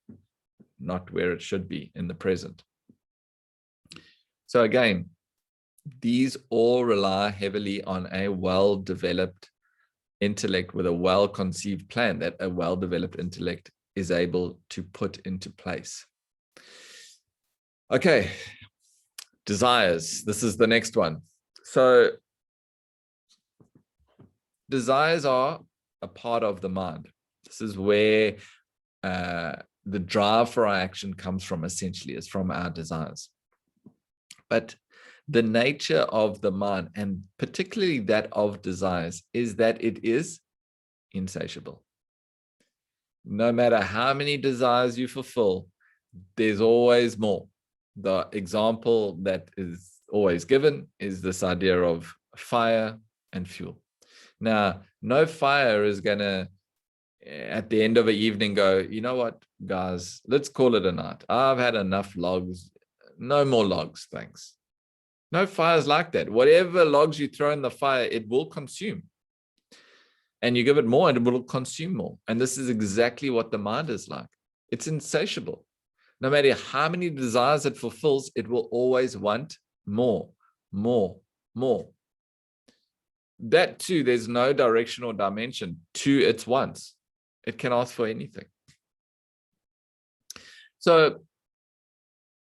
not where it should be in the present. So again, these all rely heavily on a well-developed intellect with a well-conceived plan that a well-developed intellect is able to put into place. Okay, desires. This is the next one. So desires are a part of the mind. This is where the drive for our action comes from, essentially, is from our desires. But the nature of the mind, and particularly that of desires, is that it is insatiable. No matter how many desires you fulfill, there's always more. The example that is always given is this idea of fire and fuel. Now, no fire is going to, at the end of an evening, go, you know what, guys, let's call it a night. I've had enough logs. No more logs, thanks. No fires like that. Whatever logs you throw in the fire, it will consume. And you give it more and it will consume more. And this is exactly what the mind is like. It's insatiable. No matter how many desires it fulfills, it will always want more, more, more. That too, there's no direction or dimension to its wants. It can ask for anything. So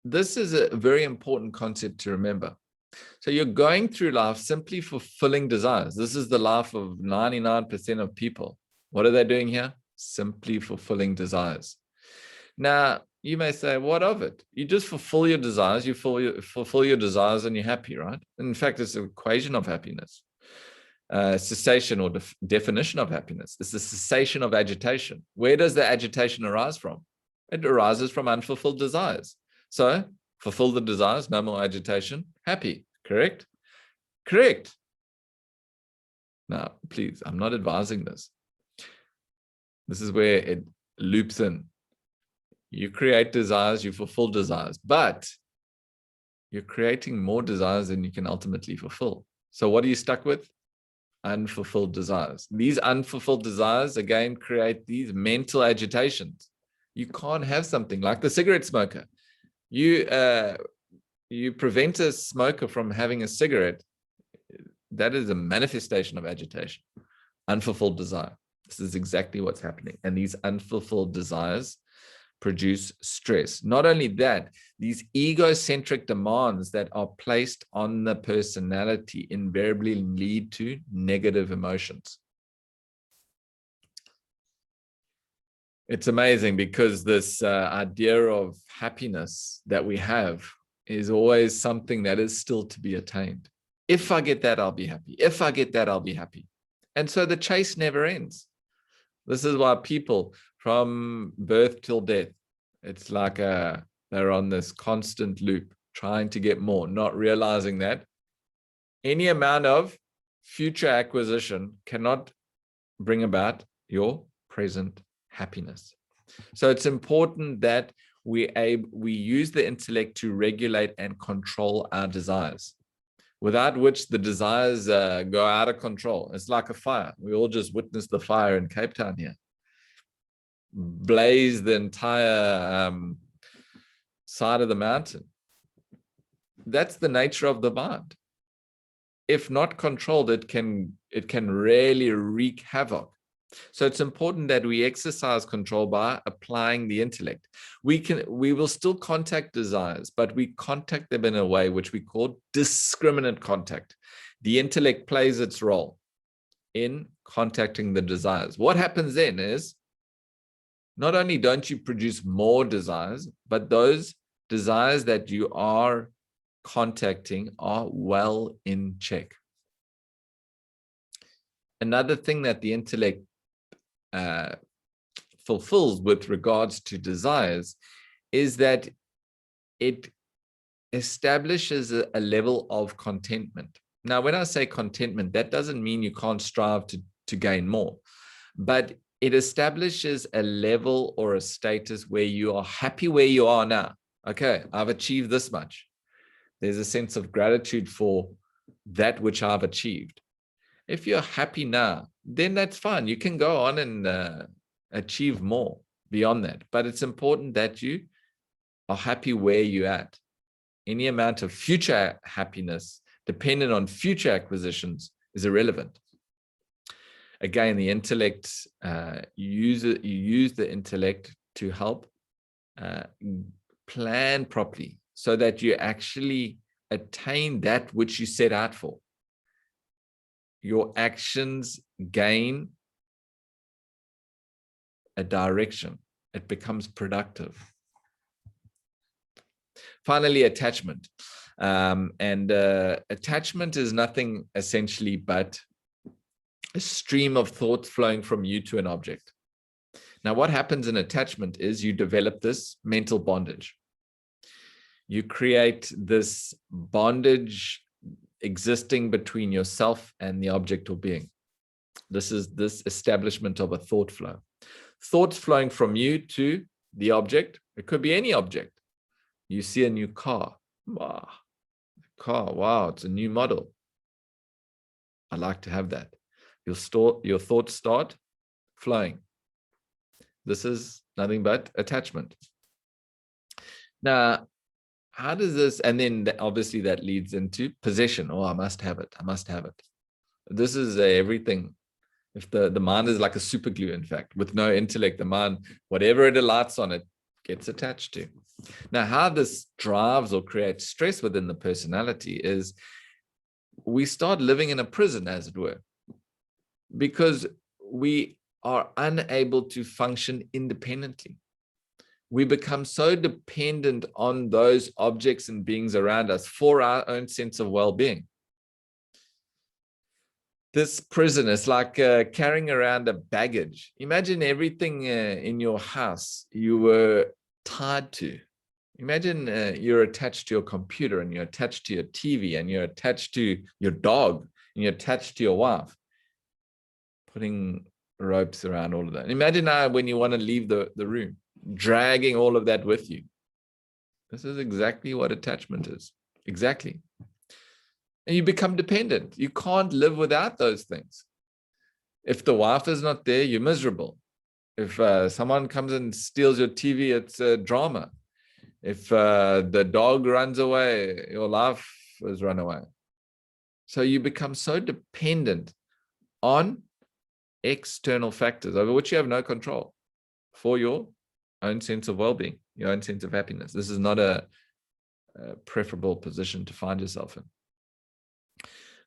this is a very important concept to remember. So you're going through life simply fulfilling desires. This is the life of 99% of people. What are they doing here? Simply fulfilling desires. Now, you may say, what of it? You just fulfill your desires, you fulfill your desires and you're happy, right? In fact, it's an equation of happiness. Cessation or definition of happiness. It's the cessation of agitation. Where does the agitation arise from? It arises from unfulfilled desires. So fulfill the desires, no more agitation, happy, correct? Correct. Now, please, I'm not advising this. This is where it loops in. You create desires, you fulfill desires, but you're creating more desires than you can ultimately fulfill. So what are you stuck with? Unfulfilled desires. These unfulfilled desires, again, create these mental agitations. You can't have something like the cigarette smoker. You prevent a smoker from having a cigarette. That is a manifestation of agitation, unfulfilled desire. This is exactly what's happening. And these unfulfilled desires produce stress. Not only that, these egocentric demands that are placed on the personality invariably lead to negative emotions. It's amazing because this idea of happiness that we have is always something that is still to be attained. If I get that, I'll be happy. If I get that, I'll be happy. And so the chase never ends. This is why people from birth till death, it's like they're on this constant loop, trying to get more, not realizing that any amount of future acquisition cannot bring about your present happiness. So it's important that we use the intellect to regulate and control our desires. without which the desires go out of control. It's like a fire. We all just witnessed the fire in Cape Town here. Blaze the entire side of the mountain. That's the nature of the mind. If not controlled, it can really wreak havoc. So it's important that we exercise control by applying the intellect. We will still contact desires, but we contact them in a way which we call discriminate contact. The intellect plays its role in contacting the desires. What happens then is, not only don't you produce more desires, but those desires that you are contacting are well in check. Another thing that the intellect fulfills with regards to desires is that it establishes a level of contentment. Now, when I say contentment, that doesn't mean you can't strive to gain more, but it establishes a level or a status where you are happy where you are now. Okay, I've achieved this much. There's a sense of gratitude for that which I've achieved. If you're happy now, then that's fine. You can go on and achieve more beyond that. But it's important that you are happy where you're at. Any amount of future happiness dependent on future acquisitions is irrelevant. Again, the intellect, you use the intellect to help plan properly so that you actually attain that which you set out for. Your actions gain a direction. It becomes productive. Finally, attachment. Attachment is nothing essentially but a stream of thoughts flowing from you to an object. Now, what happens in attachment is you develop this mental bondage. You create this bondage existing between yourself and the object or being. This is this establishment of a thought flow. Thoughts flowing from you to the object. It could be any object. You see a new car. Wow, it's a new model. I'd like to have that. Your thoughts start flowing. This is nothing but attachment. Now, how does this, and then obviously that leads into possession. Oh, I must have it. I must have it. This is everything. If the mind is like a super glue, in fact, with no intellect, the mind, whatever it alights on, it gets attached to. Now, how this drives or creates stress within the personality is we start living in a prison, as it were, because we are unable to function independently. We become so dependent on those objects and beings around us for our own sense of well-being. This prison is like carrying around a baggage. Imagine everything in your house you were tied to. Imagine you're attached to your computer, and you're attached to your TV, and you're attached to your dog, and you're attached to your wife. Putting ropes around all of that. Imagine now when you want to leave the room, dragging all of that with you. This is exactly what attachment is. Exactly. And you become dependent. You can't live without those things. If the wife is not there, you're miserable. If someone comes and steals your TV, it's a drama. If the dog runs away, your life has run away. So you become so dependent on external factors over which you have no control for your own sense of well-being, your own sense of happiness. This is not a preferable position to find yourself in.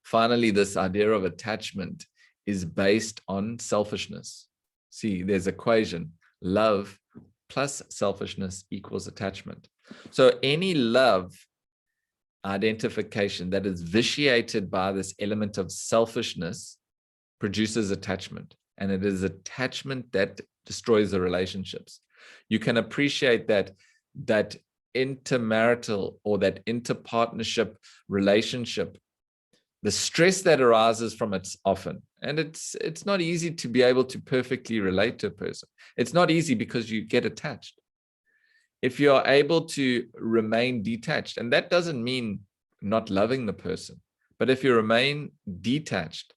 Finally, this idea of attachment is based on selfishness. See, there's an equation: love plus selfishness equals attachment. So any love identification that is vitiated by this element of selfishness produces attachment, and it is attachment that destroys the relationships. You can appreciate that intermarital or that interpartnership relationship, the stress that arises from it often, and it's not easy to be able to perfectly relate to a person. It's not easy because you get attached. If you're able to remain detached, and that doesn't mean not loving the person, But if you remain detached,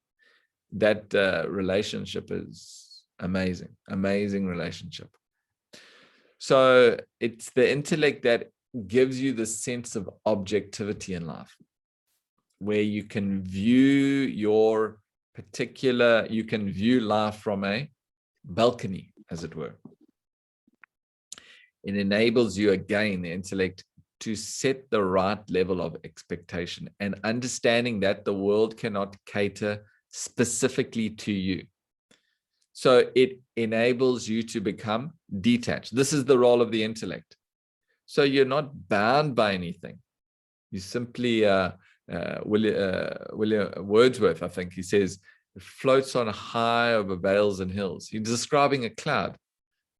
that relationship is amazing, amazing relationship. So it's the intellect that gives you the sense of objectivity in life, where you can view you can view life from a balcony, as it were. It enables you, again, the intellect, to set the right level of expectation and understanding that the world cannot cater specifically to you. So it enables you to become detached. This is the role of the intellect. So you're not bound by anything. You simply, William Wordsworth, I think he says, it floats on high over vales and hills. He's describing a cloud.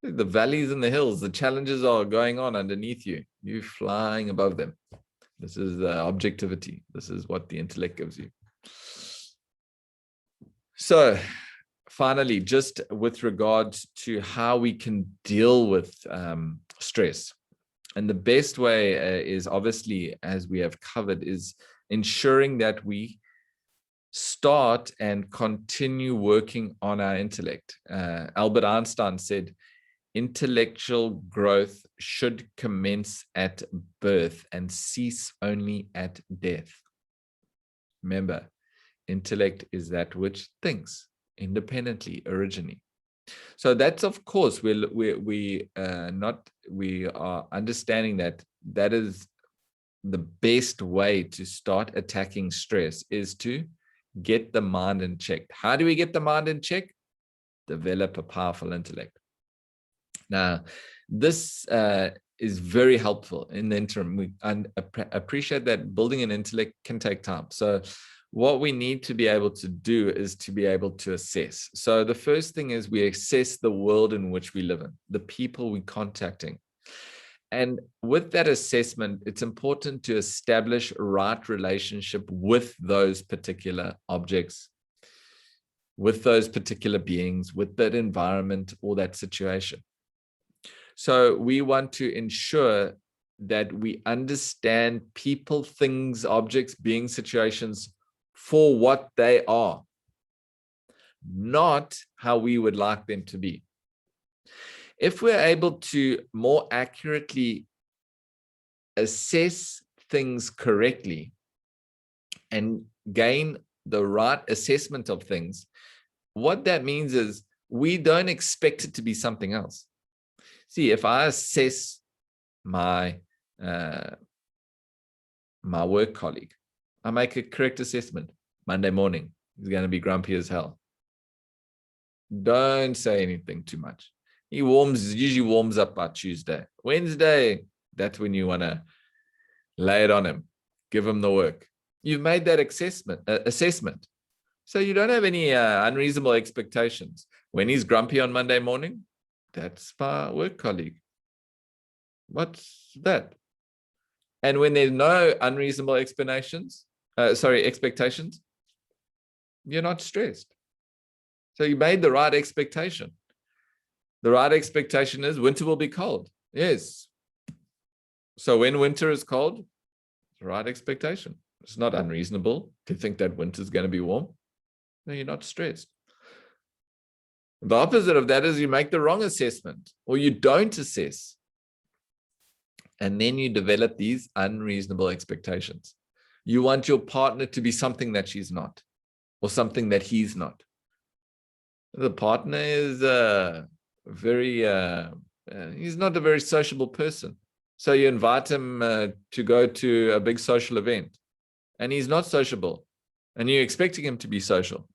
The valleys and the hills, the challenges are going on underneath you. You're flying above them. This is objectivity. This is what the intellect gives you. So finally, just with regards to how we can deal with stress. And the best way is obviously, as we have covered, is ensuring that we start and continue working on our intellect. Albert Einstein said, intellectual growth should commence at birth and cease only at death. Remember, intellect is that which thinks independently originally. So that's, of course, we are understanding that is the best way to start attacking stress, is to get the mind in check. How do we get the mind in check? Develop a powerful intellect. Now, this is very helpful in the interim. We appreciate that building an intellect can take time. So what we need to be able to do is to be able to assess. So the first thing is we assess the world in which we live in, the people we're contacting. And with that assessment, it's important to establish a right relationship with those particular objects, with those particular beings, with that environment or that situation. So we want to ensure that we understand people, things, objects, beings, situations for what they are, not how we would like them to be. If we're able to more accurately assess things correctly and gain the right assessment of things, what that means is we don't expect it to be something else. See, if I assess my work colleague, I make a correct assessment. Monday morning, he's going to be grumpy as hell. Don't say anything too much. He usually warms up by Tuesday. Wednesday, that's when you want to lay it on him, give him the work. You've made that assessment. So you don't have any unreasonable expectations. When he's grumpy on Monday morning, that's my work colleague. What's that? And when there's no unreasonable expectations, you're not stressed. So you made the right expectation. The right expectation is winter will be cold. Yes. So when winter is cold, it's the right expectation. It's not unreasonable to think that winter is going to be warm. No, you're not stressed. The opposite of that is you make the wrong assessment, or you don't assess. And then you develop these unreasonable expectations. You want your partner to be something that she's not, or something that he's not. The partner is he's not a very sociable person. So you invite him to go to a big social event, and he's not sociable, and you're expecting him to be social.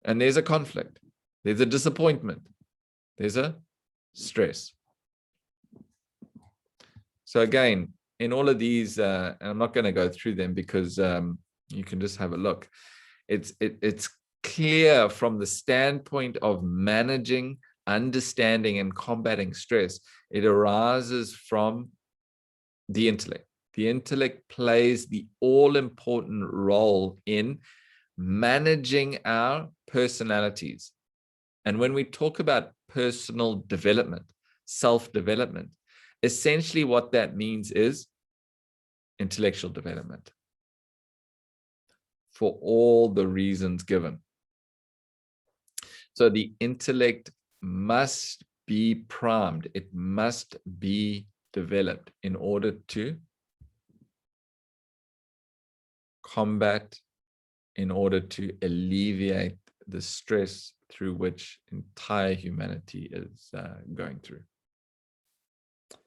And there's a conflict. There's a disappointment. There's a stress. So again, in all of these, and I'm not going to go through them because you can just have a look. It's clear from the standpoint of managing, understanding, and combating stress. It arises from the intellect. The intellect plays the all-important role in managing our personalities. And when we talk about personal development, self-development, essentially what that means is intellectual development. for all the reasons given. So the intellect must be primed. It must be developed in order to combat, in order to alleviate the stress through which entire humanity is going through.